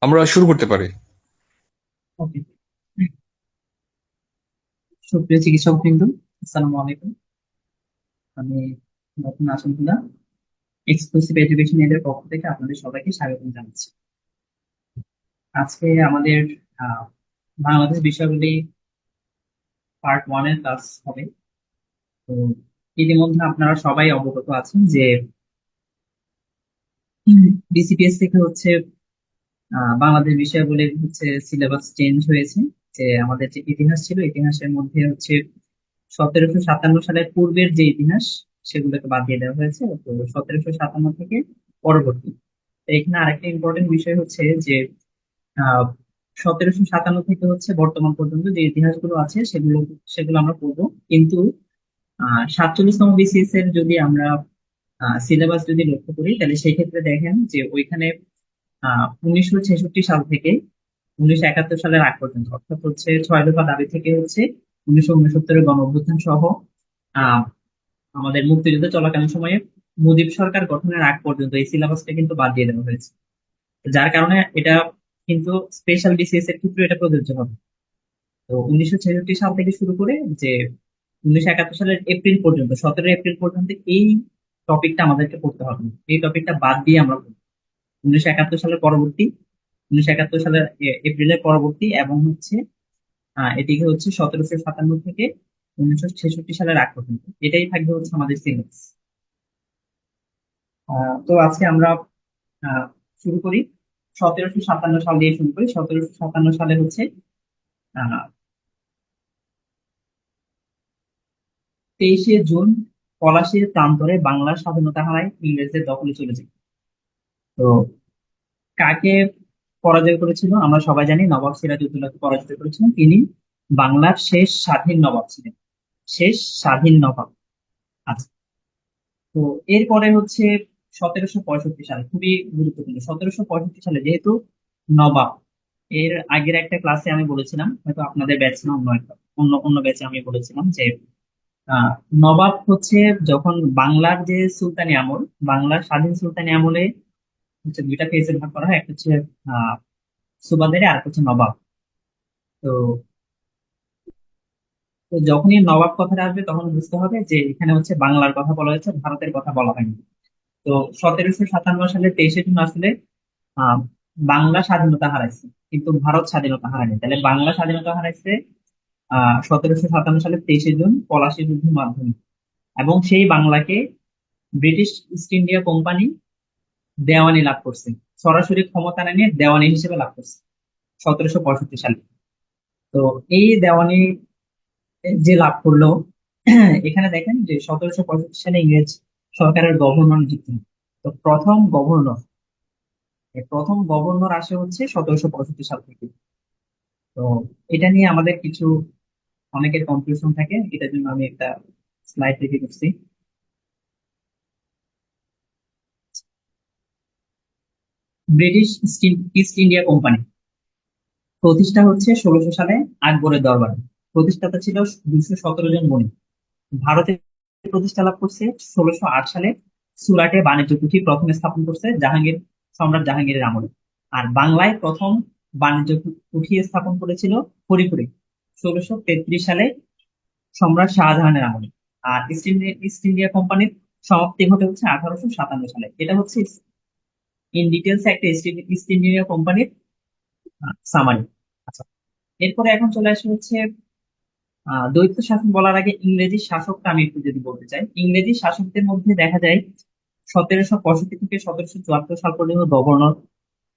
আমরা শুরু করতে পারি। ওকে। সুপ্রিয় চিকিৎসক বৃন্দ, আসসালামু আলাইকুম। আমি নতুন আসামুল্লাহ, এক্সক্লুসিভ এডুকেশন এর পক্ষ থেকে আপনাদের সবাইকে স্বাগত জানাচ্ছি। আজকে আমাদের আহ, বাংলাদেশ বিষয়াবলী পার্ট ওয়ান এর ক্লাস হবে। তো ইতিমধ্যে আপনারা সবাই অবগত আছেন যে বিসিপিএস থেকে হচ্ছে বাংলাদেশ বিষয়াবলীর হচ্ছে সিলেবাস চেঞ্জ হয়েছে। যে আমাদের যে ইতিহাস ছিল, ইতিহাসের মধ্যে হচ্ছে 1757 সালের পূর্বের যে ইতিহাস সেগুলোকে বাদ দিয়ে দেওয়া হয়েছে। তো 1757 থেকে পরবর্তী। তো এখানে আরেকটা ইম্পর্টেন্ট বিষয় হচ্ছে যে আহ 1757 থেকে হচ্ছে বর্তমান পর্যন্ত যে ইতিহাসগুলো আছে সেগুলো সেগুলো আমরা পড়বো। কিন্তু 47তম বিসিএস এর যদি আমরা সিলেবাস যদি লক্ষ্য করি, তাহলে সেই ক্ষেত্রে দেখেন যে ওইখানে 1966 সাল থেকে 1971 সালের আগ পর্যন্ত, অর্থাৎ হচ্ছে 6 দফা দাবি থেকে হচ্ছে 1969-এর গণ অভ্যুত্থান সহ আহ আমাদের মুক্তিযুদ্ধ চলাকালীন সময়ে মুজিব সরকার গঠনের আগ পর্যন্ত এই সিলেবাসটা কিন্তু বাদ দিয়ে দেওয়া হয়েছে। যার কারণে এটা কিন্তু স্পেশাল বিসিএস এর ক্ষেত্রে এটা প্রযোজ্য হবে। তো 1966 সাল থেকে শুরু করে যে 1971 সালের এপ্রিল পর্যন্ত, 17 এপ্রিল পর্যন্ত এই টপিকটা আমাদেরকে পড়তে হবে না। এই টপিকটা বাদ দিয়ে আমরা পড়বো 1971 সালের পরবর্তী, 1971 সালের এপ্রিলের পরবর্তী, এবং হচ্ছে এদিকে হচ্ছে 1757 থেকে 1966 সালের আগ পর্যন্ত। এটাই থাকবে হচ্ছে আমাদের সিলেবাস। তো আজকে আমরা আহ, শুরু করি। 1757 সাল দিয়ে শুরু করি। 1757 সালে হচ্ছে আহ 23শে জুন পলাশীর প্রান্তরে বাংলার স্বাধীনতা হারায়, ইংরেজদের দখলে চলে যায়। তো কাকে পরাজয় করেছিল আমরা সবাই জানি, নবাব সিরাজউদ্দৌলাকে পরাজিত করেছিলেন। তিনি বাংলার শেষ স্বাধীন নবাব ছিলেন, শেষ স্বাধীন নবাব। আচ্ছা। তো এরপরে হচ্ছে 1765 সাল, খুবই গুরুত্বপূর্ণ। 1765 সালে যেহেতু নবাব, এর আগের একটা ক্লাসে আমি বলেছিলাম, হয়তো আপনাদের ব্যাচ না, অন্য একটা অন্য অন্য ব্যাচে আমি বলেছিলাম যে আহ নবাব হচ্ছে যখন বাংলার যে সুলতানি আমল, বাংলার স্বাধীন সুলতানি আমলে হচ্ছে দুইটা ফেজে ভাগ করা হয়। একটা হচ্ছে আহ সুবাদারি, আর একটা হচ্ছে নবাব। তো তো যখনই নবাব কথাটা আসবে তখন বুঝতে হবে যে এখানে হচ্ছে বাংলার কথা বলা হয়েছে, ভারতের কথা বলা হয়নি। তো 1757 সালে 23শে জুন আসলে আহ বাংলা স্বাধীনতা হারাইছে, কিন্তু ভারত স্বাধীনতা হারায়নি। তাহলে বাংলা স্বাধীনতা হারাইছে 1757 সালে 23শে জুন পলাশী যুদ্ধের মাধ্যমে। এবং সেই বাংলাকে ব্রিটিশ ইস্ট ইন্ডিয়া কোম্পানি দেওয়ানি লাভ করছে, সরাসরি ক্ষমতা না নিয়ে দেওয়ানি হিসেবে লাভ করছে 1765 সালে। তো এই দেওয়ানি যে লাভ করলো, এখানে দেখেন যে 1765 সালে ইংরেজ সরকারের গভর্নর নিযুক্ত হয়। তো প্রথম গভর্নর আসে হচ্ছে 1765 সাল থেকে। তো এটা নিয়ে আমাদের কিছু অনেকের কনফিউশন থাকে, এটার জন্য আমি একটা স্লাইড রেডি করছি। ব্রিটিশ ইস্ট ইন্ডিয়া কোম্পানি প্রতিষ্ঠা হচ্ছে 1600 সালে আকবরের দরবারে। প্রতিষ্ঠাতা ছিল 217 জন বণিক। ভারতে প্রতিষ্ঠা লাভ করছে 1608 সালে। সুরাটে বাণিজ্য কুঠি প্রথম স্থাপন করছে সম্রাট জাহাঙ্গীরের আমলে। আর বাংলায় প্রথম বাণিজ্য কুঠি স্থাপন করেছিল হরিপুরে 1633 সালে, সম্রাট শাহজাহানের আমলে। আর ইস্ট ইন্ডিয়া কোম্পানির সমাপ্তি ঘটে হচ্ছে 1857 সালে। এটা হচ্ছে ইন ডিটেলস একটা ইস্ট ইন্ডিয়া কোম্পানির সামারি। আচ্ছা, এরপরে এখন চলে আসে হচ্ছে দ্বৈত শাসন বলার আগে ইংরেজি শাসকটা আমি একটু যদি বলতে চাই। ইংরেজি শাসকদের মধ্যে দেখা যায় 1765 থেকে 1774 সাল পর্যন্ত গভর্নর,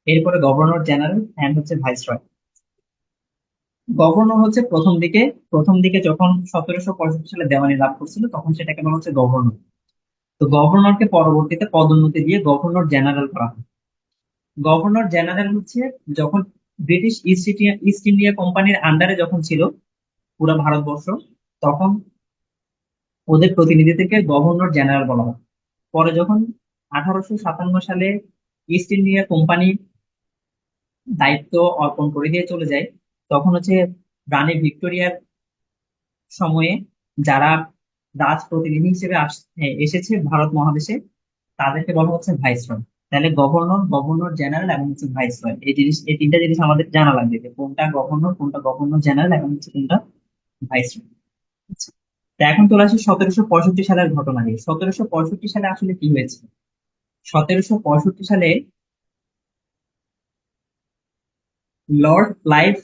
এরপরে গভর্নর জেনারেল এন্ড হচ্ছে ভাইসরয়। গভর্নর হচ্ছে প্রথম দিকে যখন 1765 সালে দেওয়ানি লাভ করছিল তখন সেটাকে বলা হচ্ছে গভর্নর। তো গভর্নরকে পরবর্তীতে পদোন্নতি দিয়ে গভর্নর জেনারেল করা হয়। গভর্নর জেনারেল হচ্ছে যখন ব্রিটিশ ইস্ট ইন্ডিয়া কোম্পানির আন্ডারে যখন ছিল পুরো ভারতবর্ষ, তখন ওদের প্রতিনিধি থেকে গভর্নর জেনারেল বলা হয়। পরে যখন 1857 সালে ইস্ট ইন্ডিয়া কোম্পানি দায়িত্ব অর্পণ করে দিয়ে চলে যায়, তখন হচ্ছে রানী ভিক্টোরিয়ার সময়ে যারা রাজ প্রতিনিধি হিসেবে এসেছে ভারত মহাদেশে, তাদেরকে বলা হচ্ছে ভাইসরয়। তাহলে গভর্নর, গভর্নর জেনারেল এবং হচ্ছে ভাইসরয়, এই তিনটা জিনিস আমাদের জানা লাগবে যে কোনটা গভর্নর, কোনটা গভর্নর জেনারেল এবং হচ্ছে কোনটা ভাইসরয়। আচ্ছা, তা এখন চলে আসি 1765 সালের ঘটনা নিয়ে। 1765 সালে আসলে কি হয়েছে? 1765 সালে লর্ড ক্লাইভ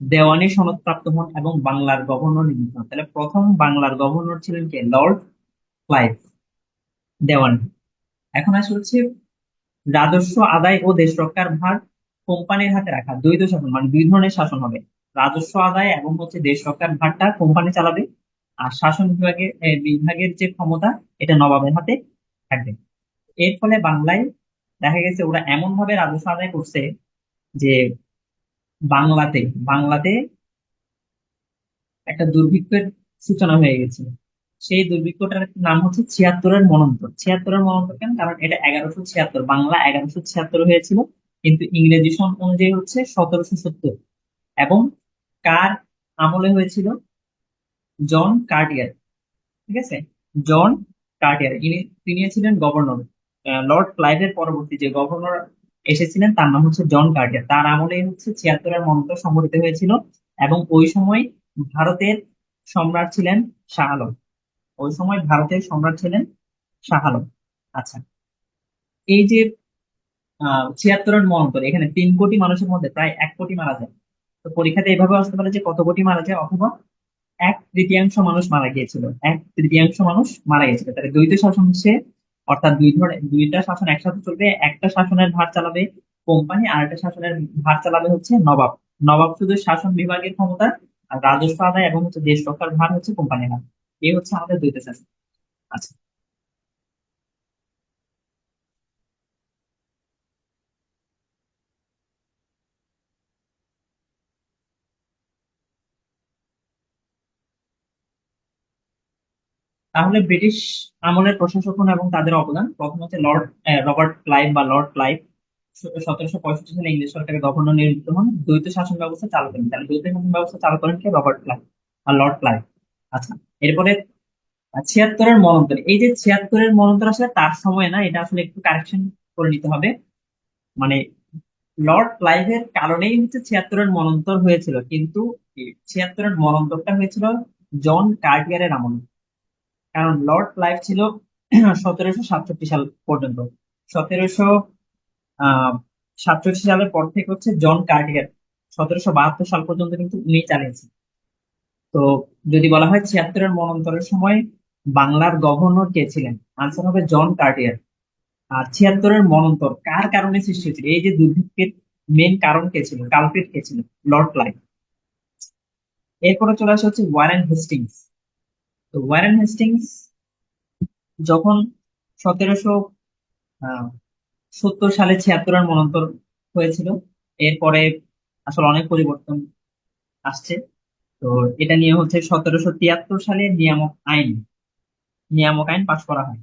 দেওয়ানি সনদপ্রাপ্ত হন এবং বাংলার গভর্নর নিযুক্ত হন। তাহলে প্রথম বাংলার গভর্নর ছিলেন কে? লর্ড ক্লাইভ দেওয়ানি। এখন আসলে হচ্ছে রাজস্ব আদায় ও দেশ রক্ষার ভার কোম্পানির হাতে রাখা, দ্বৈত শাসন, মানে দুই ধরনের শাসন হবে। রাজস্ব আদায় এবং হচ্ছে দেশ রক্ষার ভারটা কোম্পানি চালাবে, আর শাসন বিভাগের যে ক্ষমতা, এটা নবাবের হাতে থাকবে। এর ফলে বাংলায় দেখা গেছে ওরা এমন ভাবে রাজস্ব আদায় করছে যে বাংলাতে বাংলাতে একটা দুর্ভিক্ষের সূচনা হয়ে গেছে। সেই দুর্ভিক্ষটার নাম হচ্ছে ছিয়াত্তরের মন্বন্তর। ছিয়াত্তরের মন্বন্তর কেন? কারণ এটা 1176, বাংলা 1176 হয়েছিল, কিন্তু ইংরেজি সন অনুযায়ী হচ্ছে 1770। এবং কার আমলে হয়েছিল? জন কার্টিয়ার। ঠিক আছে, জন কার্টিয়ার, তিনি ছিলেন গভর্নর। লর্ড ক্লাইভের পরবর্তী যে গভর্নর এসেছিলেন তার নাম হচ্ছে জন কার্টিয়ার। তার আমলে হচ্ছে ছিয়াত্তরের মন্ত্র সংঘটিত হয়েছিল। এবং ওই সময় ভারতের সম্রাট ছিলেন শাহ আলম। ওই সময় ভারতের সম্রাট ছিলেন শাহ আলম। আচ্ছা, এই যে ছিয়াত্তরের মন্ত্র, এখানে 3 কোটি মানুষের মধ্যে প্রায় 1 কোটি মারা যায়। তো পরীক্ষাতে এভাবে আসতে পারে যে কত কোটি মারা যায়, অথবা 1/3 মানুষ মারা গিয়েছিল, 1/3 মানুষ মারা গেছিল। তাহলে দ্বৈত শাসন হচ্ছে, অর্থাৎ দুইটা শাসন একসাথে চলবে। একটা শাসনের ভার চালাবে কোম্পানি, আর একটা শাসনের ভার চালাবে হচ্ছে নবাব। নবাব শুধু শাসন বিভাগের ক্ষমতা, আর রাজস্ব আদায় এবং হচ্ছে দেশ রক্ষার ভার হচ্ছে কোম্পানির হাতে। এই হচ্ছে আমাদের দ্বৈত শাসন। আচ্ছা, তাহলে ব্রিটিশ আমলের প্রশাসক এবং তাদের অবদান, প্রথম হচ্ছে লর্ড রবার্ট ক্লাইভ বা লর্ড ক্লাইভ 1765 সালে ইংরেজ সরকারের গভর্নর নিযুক্ত হন, দ্বৈত শাসন ব্যবস্থা চালু করেন। তাহলে দ্বৈত শাসন ব্যবস্থা চালু করেন কে? রবার্ট ক্লাইভ আর লর্ড ক্লাইভ। আচ্ছা, এরপরে ছিয়াত্তরের মন্বন্তর। এই যে ছিয়াত্তরের মন্বন্তর আসলে তার সময় না, এটা আসলে একটু কারেকশন করে নিতে হবে। মানে লর্ড ক্লাইভের কারণেই হচ্ছে ছিয়াত্তরের মন্বন্তর হয়েছিল, কিন্তু এই ছিয়াত্তরের মন্বন্তরটা হয়েছিল জন কার্টিয়ারের আমলে। কারণ লর্ড ক্লাইভ ছিল 1767 সাল পর্যন্ত। 1767 সালের পর থেকে হচ্ছে জন কার্টিয়ার 1772 সাল পর্যন্ত কিন্তু উনি চালিয়েছেন। তো যদি বলা হয় ছিয়াত্তরের মন্বন্তরের সময় বাংলার গভর্নর কে ছিলেন, আনসার হবে জন কার্টিয়ার। আর ছিয়াত্তরের মন্বন্তর কার কারণে সৃষ্টি হয়েছিল, এই যে দুর্ভিক্ষের মেন কারণ কে ছিল, কালপ্রিট কে ছিল? Lord Clive. এরপরে চলে আসে হচ্ছে ওয়ারেন হেস্টিংস। তো ওয়ারেন হেস্টিংস যখন 1770 সালে ছিয়াত্তরের মন্বন্তর হয়েছিল, এরপরে আসলে অনেক পরিবর্তন আসছে। তো এটা নিয়ে হচ্ছে 1773 সালে নিয়ামক আইন পাশ করা হয়।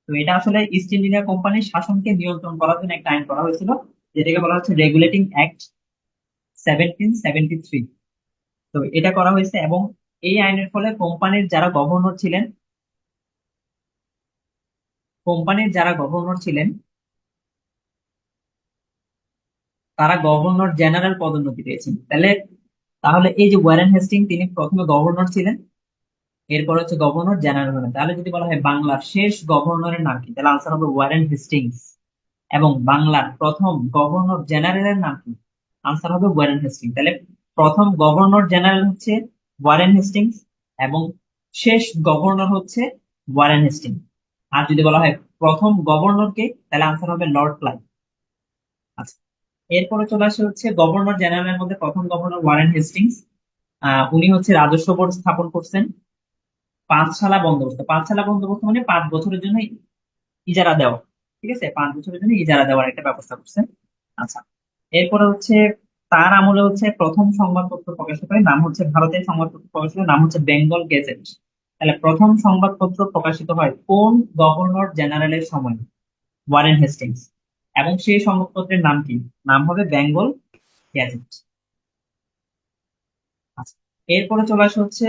তো এটা আসলে ইস্ট ইন্ডিয়া কোম্পানির শাসনকে নিয়ন্ত্রণ করার জন্য একটা আইন করা হয়েছিল, যেটাকে বলা হচ্ছে রেগুলেটিং অ্যাক্ট 1773। তো এটা করা হয়েছে, এবং এই আইনের ফলে কোম্পানির যারা গভর্নর ছিলেন তারা গভর্নর জেনারেল পদোন্নতি পেয়েছেন। তাহলে এই যে ওয়ারেন হেস্টিং, তিনি প্রথমে গভর্নর ছিলেন, এরপর হচ্ছে গভর্নর জেনারেল হলেন। তাহলে যদি বলা হয় বাংলার শেষ গভর্নরের নাম কি, তাহলে আনসার হবে ওয়ারেন হেস্টিংস। এবং বাংলার প্রথম গভর্নর জেনারেলের নাম কি? আনসার হবে ওয়ারেন হেস্টিংস। তাহলে প্রথম গভর্নর জেনারেল হচ্ছে ওয়ারেন হেস্টিংস, এবং শেষ গভর্নর হচ্ছে ওয়ারেন হেস্টিংস। আর যদি বলা হয় প্রথম গভর্নরকে, তাহলে আনসার হবে লর্ড ক্লাইভ। আচ্ছা, এরপরে চলে আসে হচ্ছে গভর্নর জেনারেলের মধ্যে প্রথম গভর্নর ওয়ারেন হেস্টিংস। উনি হচ্ছে রাজস্ব বোর্ড স্থাপন করছেন। পাঁচশালা বন্দোবস্ত মানে 5 বছরের জন্য ইজারা দেওয়া। ঠিক আছে, 5 বছরের জন্য ইজারা দেওয়ার একটা ব্যবস্থা করছেন। আচ্ছা, এরপরে হচ্ছে তার আমলে হচ্ছে প্রথম সংবাদপত্র প্রকাশিত হয়, নাম হচ্ছে ভারতের সংবাদপত্র প্রকাশিত হয়, নাম হচ্ছে বেঙ্গল গেজেট। তাহলে প্রথম সংবাদপত্র প্রকাশিত হয় কোন গভর্নর জেনারেলের সময়? Warren Hastings. এবং সেই সংবাদপত্রের নাম কি? নাম হবে বেঙ্গল গ্যাজেট। আচ্ছা, এরপরে চলে আসে হচ্ছে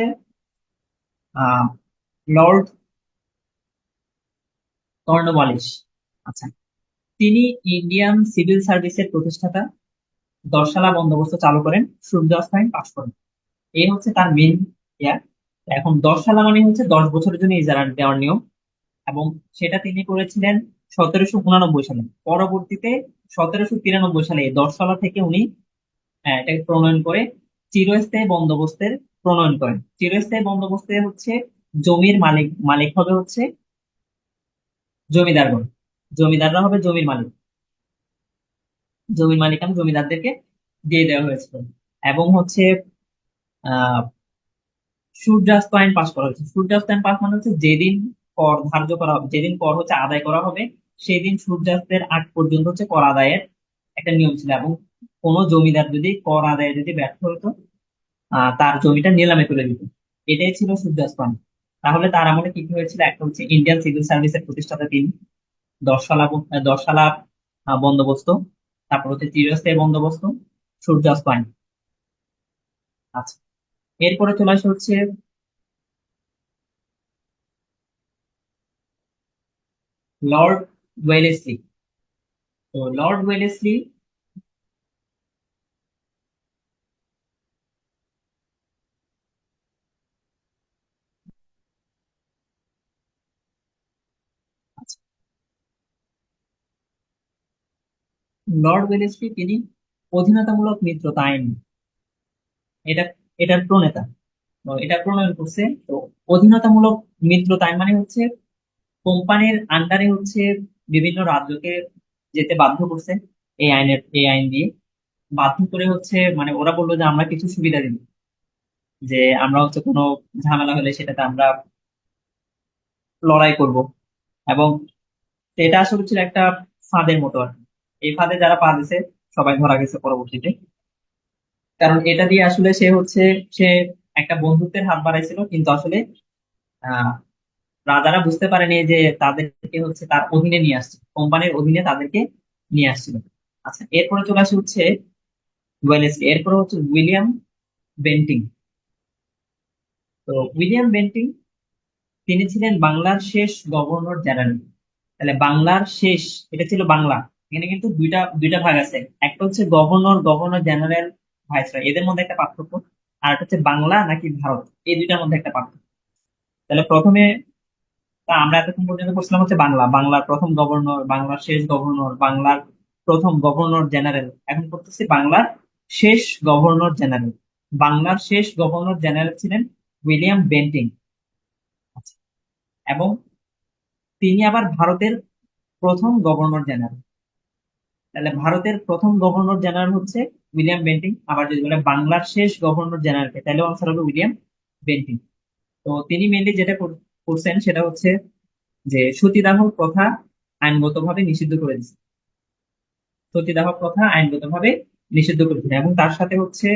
আহ লর্ড কর্নওয়ালিস। আচ্ছা, তিনি ইন্ডিয়ান সিভিল সার্ভিসের প্রতিষ্ঠাতা। 10 সালা বন্দোবস্ত চালু করেন, সূর্যাস্ত আইন পাশ করেন। এই হচ্ছে তার মেন ইয়ার। এখন 10 সালা মানে হচ্ছে 10 বছরের জন্য ইজারা দেওয়ার নিয়ম। এবং সেটা তিনি করেছিলেন 1799 সালে। পরবর্তীতে 1793 সালে এই 10 সালা থেকে উনি এটাকে প্রণয়ন করে চিরস্থায়ী বন্দোবস্তের প্রণয়ন করেন। চিরস্থায়ী বন্দোবস্তে হচ্ছে জমির মালিক মালিক হবে হচ্ছে জমিদারগণ। জমিদাররা হবে জমির মালিক। জমির মালিকানা জমিদারদেরকে দিয়ে দেওয়া হয়েছিল। এবং হচ্ছে আহ সূর্যাস্ত আইন পাশ করা হয়েছে। সূর্যাস্ত আইন পাশ মানে হচ্ছে যেদিন কর ধার্য করা হবে, যেদিন কর হচ্ছে আদায় করা হবে, সেই দিন সূর্যাস্তের আগ পর্যন্ত হচ্ছে কর আদায়ের একটা নিয়ম ছিল। এবং কোনো জমিদার যদি কর আদায়ে যদি ব্যর্থ হতো, তার জমিটা নিলামে তুলে দিত। এটাই ছিল সূর্যাস্ত আইন। তাহলে তার আমলে কি কি হয়েছিল? একটা হচ্ছে ইন্ডিয়ান সিভিল সার্ভিসের প্রতিষ্ঠাতা তিনি, 10 সালা বন্দোবস্ত, তারপর হচ্ছে চিরস্থায়ী বন্দোবস্ত, সূর্যাস্ত আইন। আচ্ছা, এরপরে চলে আসে হচ্ছে লর্ড ওয়েলেসলি। তো লর্ড ওয়েলেসলি, আচ্ছা, লর্ড ওয়েলেসলি তিনি অধীনতামূলক মিত্রতা আইন এটা এটার প্রণেতা। তো এটা প্রণয়ন করছে। তো অধীনতামূলক মিত্রতা আইন মানে হচ্ছে কোম্পানির আন্ডারে হচ্ছে বিভিন্ন রাজ্যকে যেতে বাধ্য করছে। এই আইন দিয়ে বাধ্য করে হচ্ছে, মানে ওরা বললো যে আমরা কিছু সুবিধা দিব, যে আমরা হচ্ছে কোনো ঝামেলা হলে সেটাতে আমরা লড়াই করব। এবং এটা আসলে ছিল একটা ফাঁদের মতো আর কি। এই ফাঁদে যারা পা দিছে সবাই ধরা গেছে পরবর্তীতে। কারণ এটা দিয়ে আসলে সে একটা বন্ধুত্বের হাত বাড়াইছিল, কিন্তু আসলে আহ রাজারা বুঝতে পারেনি যে তাদেরকে হচ্ছে তার অধীনে নিয়ে আসছে, কোম্পানির অধীনে তাদেরকে নিয়ে আসছিল। আচ্ছা, এরপরে চলে আসে হচ্ছে ওয়েলেসলি। এরপরে হচ্ছে উইলিয়াম বেন্টিং। তো উইলিয়াম বেন্টিং তিনি ছিলেন বাংলার শেষ গভর্নর জেনারেল। তাহলে বাংলার শেষ, এটা ছিল বাংলা। এখানে কিন্তু দুইটা দুইটা ভাগ আছে। একটা হচ্ছে গভর্নর, গভর্নর জেনারেল, ভাইসরয়, এদের মধ্যে একটা পার্থক্য। আর একটা হচ্ছে বাংলা নাকি ভারত, এই দুইটার মধ্যে একটা পার্থক্য। তাহলে প্রথমে আমরা এতক্ষণ পর্যন্ত করছিলাম হচ্ছে বাংলা, বাংলার প্রথম গভর্নর, বাংলার শেষ গভর্নর, বাংলার প্রথম গভর্নর জেনারেল। এখন করতেছি বাংলার শেষ গভর্নর জেনারেল। বাংলার শেষ গভর্নর জেনারেল ছিলেন উইলিয়াম বেন্টিং। আচ্ছা, এবং তিনি আবার ভারতের প্রথম গভর্নর জেনারেল। তাহলে ভারতের প্রথম গভর্নর জেনারেল হচ্ছে উইলিয়াম বেন্টিং। আবার যদি বলে বাংলার শেষ গভর্নর জেনারেলকে, তাহলে আনসার হবে উইলিয়াম বেন্টিং। তো তিনি মেনলি যেটা করছেন সেটা হচ্ছে যে সতীদাহ প্রথা আইনগতভাবে নিষিদ্ধ করে দিয়েছে। সতীদাহ প্রথা আইনগতভাবে নিষিদ্ধ করে দিয়েছে। এবং তার সাথে হচ্ছে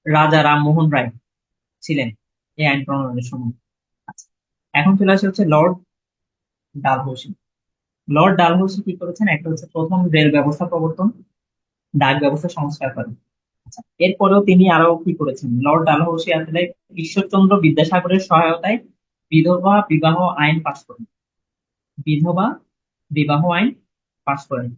রাজা রামমোহন রায় ছিলেন এই আইন প্রণয়নের সময়। আচ্ছা, এখন চলে আসে হচ্ছে লর্ড ডালহৌসি। লর্ড ডালহৌসি কি করেছেন? একটা হচ্ছে প্রথম রেল ব্যবস্থা প্রবর্তন, ডাক ব্যবস্থা সংস্কার করেন। আচ্ছা, এরপরেও তিনি আরো কি করেছেন? লর্ড ডালহৌসি আসলে ঈশ্বরচন্দ্র বিদ্যাসাগরের সহায়তায় বিধবা বিবাহ আইন পাশ করেন। বিধবা বিবাহ আইন পাশ করেন।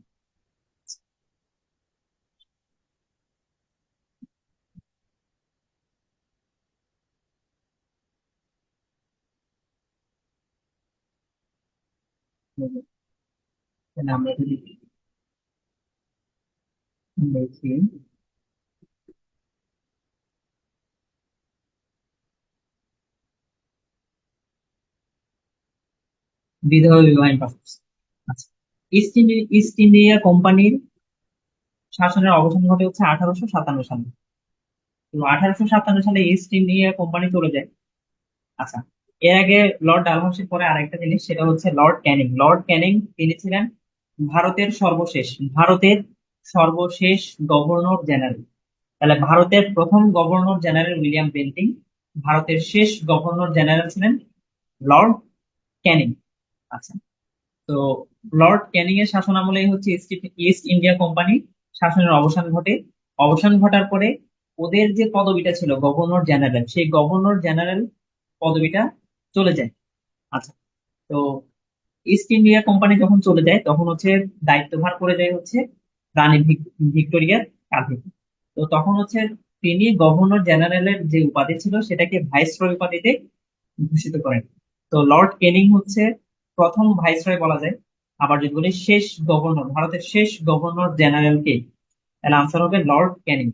তাহলে আমরা যদি দেখি, বিধবা বিবাহ আইন পাশ করছে। আচ্ছা, ইস্ট ইন্ডিয়া কোম্পানির শাসনের অবসান ঘটে হচ্ছে 1857 সালে। তো 1857 সালে ইস্ট ইন্ডিয়া কোম্পানি চলে যায়। আচ্ছা, এর আগে লর্ড ডালহৌসির পরে আরেকটা জিনিস, সেটা হচ্ছে লর্ড ক্যানিং। লর্ড ক্যানিং তিনি ছিলেন ভারতের সর্বশেষ ভারতের সর্বশেষ গভর্নর জেনারেল। তাহলে ভারতের প্রথম গভর্নর জেনারেল উইলিয়াম বেন্টিং, ভারতের শেষ গভর্নর জেনারেল ছিলেন লর্ড ক্যানিং। আচ্ছা, তো লর্ড ক্যানিং এর শাসন আমলেই হচ্ছে ইস্ট ইন্ডিয়া কোম্পানি শাসনের অবসান ঘটে। অবসান ঘটার পরে ওদের যে পদবিটা ছিল গভর্নর জেনারেল, সেই গভর্নর জেনারেল পদবিটা চলে যায়। আচ্ছা, তো ইস্ট ইন্ডিয়া কোম্পানি যখন চলে যায় তখন হচ্ছে দায়িত্বভার করে যায় হচ্ছে রানী ভিক্টোরিয়ার কাঁধে। তো তখন হচ্ছে তিনি গভর্নর জেনারেলের যে উপাধি ছিল সেটাকে ভাইসরয় উপাধিতে ভূষিত করেন। তো লর্ড ক্যানিং হচ্ছে প্রথম ভাইসরয় বলা যায়। আবার যদি বলি শেষ গভর্নর, ভারতের শেষ গভর্নর জেনারেল কে, তাহলে আনসার হবে লর্ড ক্যানিং।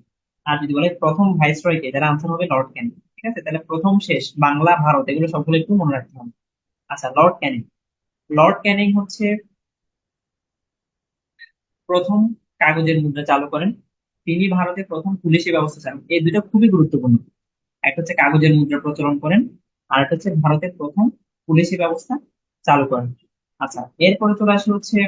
আর যদি বলে প্রথম ভাইসরয় কে, তাহলে আনসার হবে লর্ড ক্যানিং। ঠিক আছে, তাহলে প্রথম শেষ বাংলা ভারত এগুলো সবগুলো একটু মনে রাখতে হবে। আচ্ছা, লর্ড ক্যানিং। লর্ড ক্যানিং হচ্ছে প্রথম কাগজের মুদ্রা চালু করেন। তিনি ভারতে প্রথম পুলিশি ব্যবস্থা চালু, এই দুটো খুবই গুরুত্বপূর্ণ। একটা হচ্ছে কাগজের মুদ্রা প্রচলন করেন, আর একটা হচ্ছে ভারতের প্রথম পুলিশি ব্যবস্থা চালু করেন। আচ্ছা, এরপরে চলে আসে হচ্ছে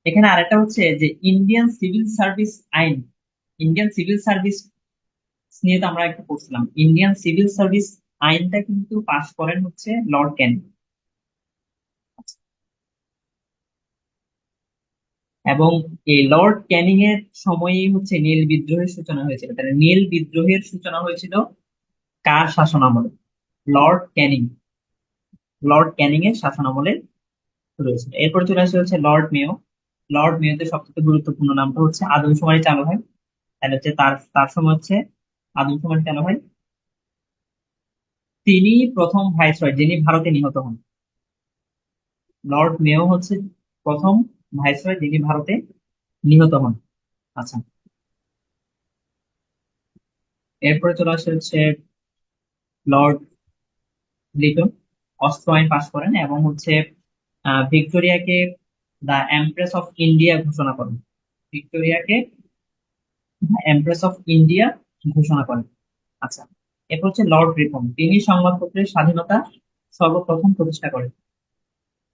এখানে আরেকটা হচ্ছে যে ইন্ডিয়ান সিভিল সার্ভিস আইন। ইন্ডিয়ান সিভিল সার্ভিস নিয়ে তো আমরা একটু পড়ছিলাম। ইন্ডিয়ান সিভিল সার্ভিস আইনটা কিন্তু পাশ করেন হচ্ছে লর্ড ক্যানিং। এবং এই লর্ড ক্যানিং এর সময়ই হচ্ছে নীল বিদ্রোহের সূচনা হয়েছিল। তাহলে নীল বিদ্রোহের সূচনা হয়েছিল কার শাসনামলে? লর্ড ক্যানিং। লর্ড ক্যানিং এর শাসনামলে শুরু হয়েছিল। এরপর চলে আসে হচ্ছে লর্ড মেয়ো। লর্ড মেয়োতে সবচেয়ে গুরুত্বপূর্ণ নামটা হচ্ছে আদমশুমারি চালু হয়। তাহলে হচ্ছে তার তার সময় হচ্ছে আদমশুমারি চালু হয়। তিনি প্রথম ভাইসরয় যিনি ভারতে নিহত হন। লর্ড মেয়ো হচ্ছে প্রথম ভাইসরয় যিনি ভারতে নিহত হন। আচ্ছা, এরপরে চলে আসে হচ্ছে লর্ড লিটন। অস্ত্র আইন পাশ করেন এবং হচ্ছে ভিক্টোরিয়াকে দ্য এমপ্রেস অফ ইন্ডিয়া ঘোষণা করেন। ভিক্টোরিয়াকে এমপ্রেস অফ ইন্ডিয়া ঘোষণা করেন। আচ্ছা, এরপর হচ্ছে লর্ড রিপন। তিনি সংবাদপত্রের স্বাধীনতা সর্বপ্রথম প্রতিষ্ঠা করেন।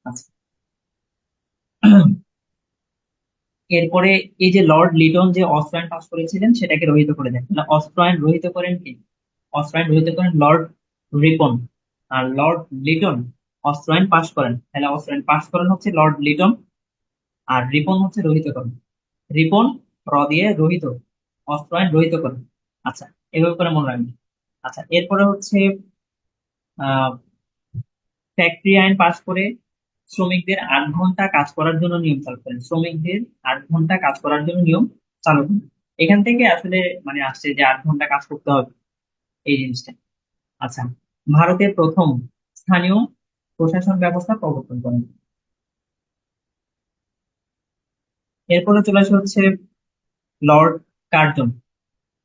আচ্ছা, এরপরে এই যে লর্ড লিটন যে অস্ত্র আইন পাশ করেছিলেন সেটাকে রহিত করে দেন। তাহলে অস্ত্র আইন রহিত করেন কি? অস্ত্র আইন রহিত করেন লর্ড রিপন। আর লর্ড লিটন অস্ত্র আইন পাশ করেন। তাহলে অস্ত্র আইন পাশ করেন হচ্ছে লর্ড লিটন, আর রিপন হচ্ছে রহিত করেন। রিপন দিয়ে রহিত, অস্ত্র আইন রহিত করেন। আচ্ছা, এভাবে করে মনে রাখবেন। আচ্ছা, এরপরে হচ্ছে আহ ফ্যাক্টরি আইন পাশ করে শ্রমিকদের 8 ঘন্টা কাজ করার জন্য নিয়ম চালু করেন। শ্রমিকদের 8 ঘন্টা কাজ করার জন্য নিয়ম চালু করেন। এখান থেকে আসলে মানে আসছে যে 8 ঘন্টা কাজ করতে হবে এই জিনিসটা। আচ্ছা, ভারতের প্রথম স্থানীয় প্রশাসন ব্যবস্থা প্রবর্তন করেন। এরপরে চলে আসে হচ্ছে লর্ড কার্জন।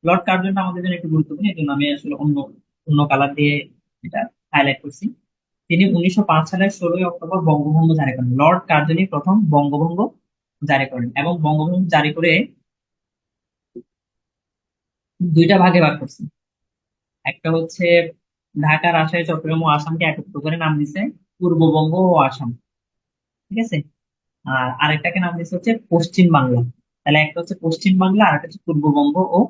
লর্ড কার্জনটা আমাদের জন্য একটু গুরুত্বপূর্ণ, এই জন্য আমি আসলে অন্য অন্য কালার দিয়ে এটা হাইলাইট করছি। তিনি 1905 সালের 16ই অক্টোবর বঙ্গভঙ্গ জারি করেন। লর্ড কার্জনই প্রথম বঙ্গভঙ্গ জারি করেন এবং বঙ্গভঙ্গ জারি করে দুইটা ভাগে ভাগ করছেন। একটা হচ্ছে ঢাকা, রাজশাহী, চট্টগ্রাম ও আসামকে একত্র করে নাম দিছে পূর্ববঙ্গ ও আসাম। ঠিক আছে, আর আরেকটাকে নাম দিছে হচ্ছে পশ্চিম বাংলা। তাহলে একটা হচ্ছে পশ্চিম বাংলা আর একটা হচ্ছে পূর্ববঙ্গ ও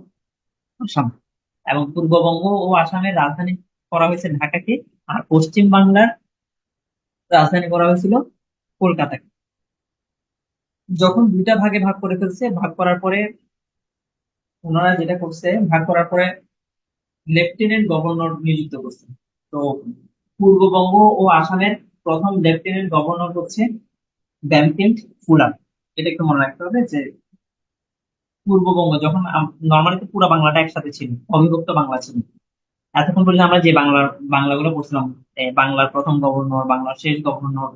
আসাম। এবং পূর্ববঙ্গ ও আসামের রাজধানী করা হয়েছে ঢাকাকে, আর পশ্চিম বাংলার রাজধানী করা হয়েছিল কলকাতাকে। যখন দুইটা ভাগে ভাগ করে ফেলছে, ভাগ করার পরে ওনারা যেটা করছে, ভাগ করার পরে লেফটেন্যান্ট গভর্নর নিযুক্ত করছে। তো পূর্ববঙ্গ ও আসামের প্রথম লেফটেন্যান্ট গভর্নর হচ্ছে ব্যামকেন্ট ফুলার। এটা একটু মনে রাখতে হবে যে পূর্ববঙ্গ যখন নর্মালি তো পুরো বাংলাটা একসাথে ছিল, অবিভক্ত বাংলা ছিল। এতক্ষণ পর্যন্ত আমরা যে বাংলাগুলো পড়ছিলাম, বাংলার প্রথম গভর্নর, বাংলার শেষ গভর্নর,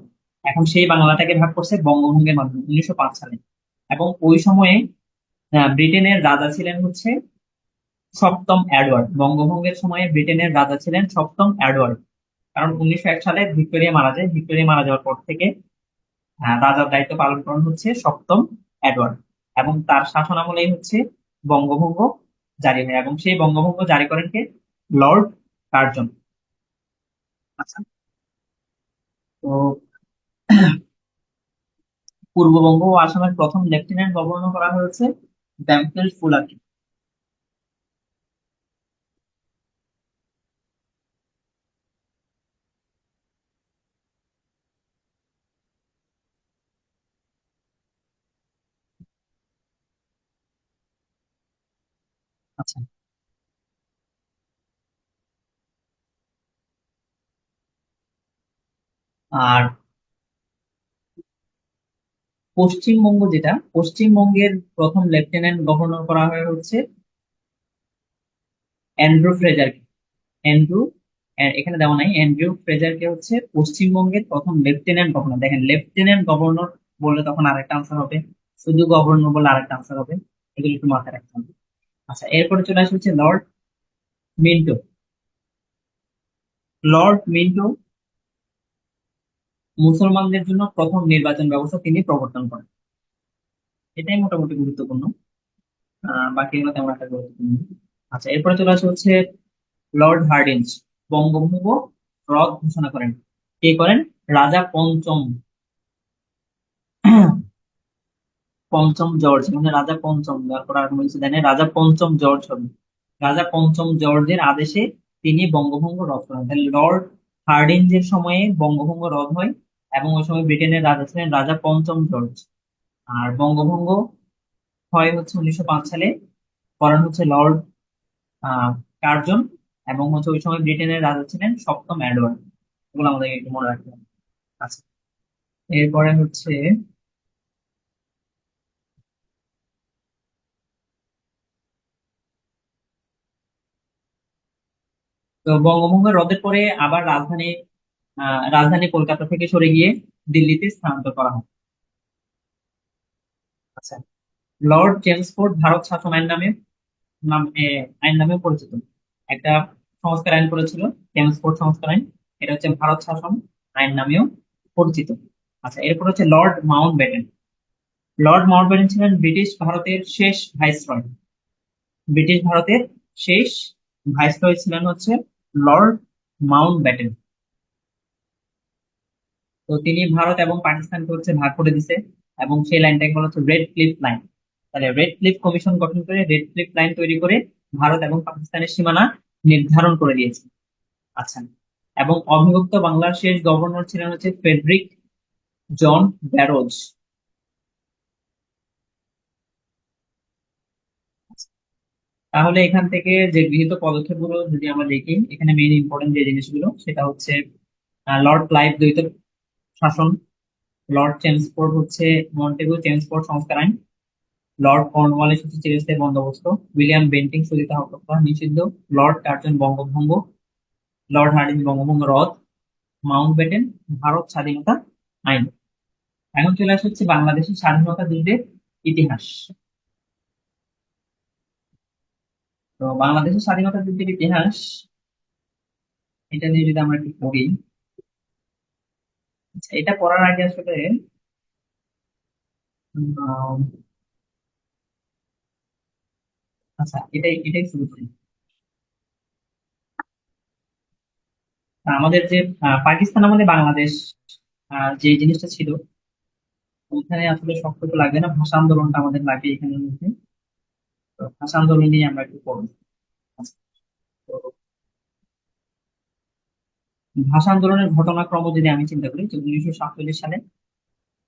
এখন সেই বাংলাটাকে ভাগ করছে বঙ্গভঙ্গের মাধ্যমে 1905 সালে। এবং ওই সময়ে ব্রিটেনের রাজা ছিলেন হচ্ছে সপ্তম এডওয়ার্ড। বঙ্গভঙ্গের সময়ে ব্রিটেনের রাজা ছিলেন সপ্তম এডওয়ার্ড। কারণ 1901 সালে ভিক্টোরিয়া মারা যায়। ভিক্টোরিয়া মারা যাওয়ার পর থেকে রাজার দায়িত্ব পালন করেন হচ্ছে সপ্তম এডওয়ার্ড। এবং তার শাসন আমলেই হচ্ছে বঙ্গভঙ্গ জারি হয়, এবং সেই বঙ্গভঙ্গ জারি করেন কে? Lord Curzon. আচ্ছা, তো পূর্ববঙ্গ ও আসামের প্রথম লেফটেন্যান্ট গভর্নর করা হয়েছে ব্যামকেল ফুলারকে। আচ্ছা, আর পশ্চিমবঙ্গ, যেটা পশ্চিমবঙ্গের প্রথম লেফটেন্যান্ট গভর্নর করা হয় হচ্ছে অ্যান্ড্রু ফ্রেজারকে। অ্যান্ড্রু, এখানে দেওয়া নাই, অ্যান্ড্রু ফ্রেজারকে হচ্ছে পশ্চিমবঙ্গের প্রথম লেফটেন্যান্ট গভর্নর। দেখেন, লেফটেন্যান্ট গভর্নর বললে তখন আরেকটা আনসার হবে, শুধু গভর্নর বললে আরেকটা আনসার হবে। এগুলো একটু মাথায় রাখতে হবে। আচ্ছা, এরপরে চলে আসে হচ্ছে লর্ড মিন্টো। লর্ড মিন্টো মুসলমানদের জন্য প্রথম নির্বাচন ব্যবস্থা তিনি প্রবর্তন করেন। এটাই মোটামুটি গুরুত্বপূর্ণ, বাকিগুলো তেমন একটা গুরুত্বপূর্ণ না। আচ্ছা, এরপরে চলে আসে হচ্ছে লর্ড হার্ডিঞ্জ বঙ্গভঙ্গ রদ ঘোষণা করেন। কে করেন? রাজা পঞ্চম। পঞ্চম জর্জ, মানে রাজা পঞ্চম, তারপর আর কোনো কিছু দেয় নাই, রাজা পঞ্চম জর্জ হবে। রাজা পঞ্চম জর্জের আদেশে তিনি বঙ্গভঙ্গ রদ করেন। তাহলে লর্ড হার্ডিঞ্জের সময়ে বঙ্গভঙ্গ রদ হয়, এবং ওই সময় ব্রিটেনের রাজা ছিলেন রাজা পঞ্চম জর্জ। আর বঙ্গভঙ্গ হয় হচ্ছে 1905 সালে, করেন হচ্ছে লর্ড আহ কার্জন, এবং হচ্ছে ওই সময় ব্রিটেনের রাজা ছিলেন সপ্তম এডওয়ার্ড। এগুলো আমাদের একটু মনে রাখতে হবে। আচ্ছা, এরপরে হচ্ছে, তো বঙ্গভঙ্গ রদের পরে আবার রাজধানী কলকাতা থেকে সরে গিয়ে দিল্লিতে স্থানান্তর করা হয়। আচ্ছা, লর্ড চেমসফোর্ড ভারত শাসন আইন নামে আইন নামে পরিচিত একটা সংস্কার আইন করেছিল, চেমসফোর্ড সংস্কার আইন। এটা হচ্ছে ভারত শাসন আইন নামেও পরিচিত। আচ্ছা, এরপর হচ্ছে Lord Mount Batten. Lord Mount Batten ছিলেন ব্রিটিশ ভারতের শেষ ভাইসরয়। ব্রিটিশ ভারতের শেষ ভাইসরয় ছিলেন হচ্ছে লর্ড মাউন্ট ব্যাটেন। তো তিনি ভারত এবং পাকিস্তানকে হচ্ছে ভাগ করে দিছে, এবং সেই লাইনটাকে বলা হচ্ছে রেড ক্লিফ লাইন। তাহলে রেড ক্লিফ কমিশন গঠন করে রেড ক্লিফ লাইন তৈরি করে ভারত এবং পাকিস্তানের সীমানা নির্ধারণ করে দিয়েছে। আচ্ছা, এবং অবিভক্ত বাংলার শেষ গভর্নর ছিলেন হচ্ছে ফ্রেডরিক জন ব্যারোজ। তাহলে এখান থেকে যে গৃহীত পদক্ষেপগুলো যদি আমরা দেখি, এখানে মেইন ইম্পর্টেন্ট যে জিনিসগুলো সেটা হচ্ছে লর্ড ক্লাইভ দ্বৈত শাসন, লর্ড চেমসফোর্ড হচ্ছে মন্টেগু চেমসফোর্ড সংস্কার আইন, লর্ড কর্নওয়ালিস হচ্ছে চিরস্থায়ী বন্দোবস্ত, উইলিয়াম বেন্টিং স্থগিত হত্যা নিষিদ্ধ, লর্ড কার্জন বঙ্গভঙ্গ, লর্ড হার্ডিঞ্জ বঙ্গভঙ্গ রদ, মাউন্ট ব্যাটেন ভারত স্বাধীনতা আইন। এখন চলে আসা হচ্ছে বাংলাদেশের স্বাধীনতা যুদ্ধের ইতিহাস। তো বাংলাদেশের স্বাধীনতা যুদ্ধের ইতিহাস, এটা নিয়ে যদি আমরা একটু পড়ি। আচ্ছা, এটা পড়ার আগে আসলে উম, আচ্ছা, এটাই শুরু করি। আমাদের যে পাকিস্তান আমাদের বাংলাদেশ, যে জিনিসটা ছিল, ওখানে আসলে শক্ত লাগবে না, ভাষা আন্দোলনটা আমাদের লাগবে এখানের মধ্যে। তো ভাষা আন্দোলন নিয়ে আমরা একটু পড়বো। আচ্ছা, তো ভাষা আন্দোলনের ঘটনাক্রম যদি আমি চিন্তা করি, যে 1947 সালে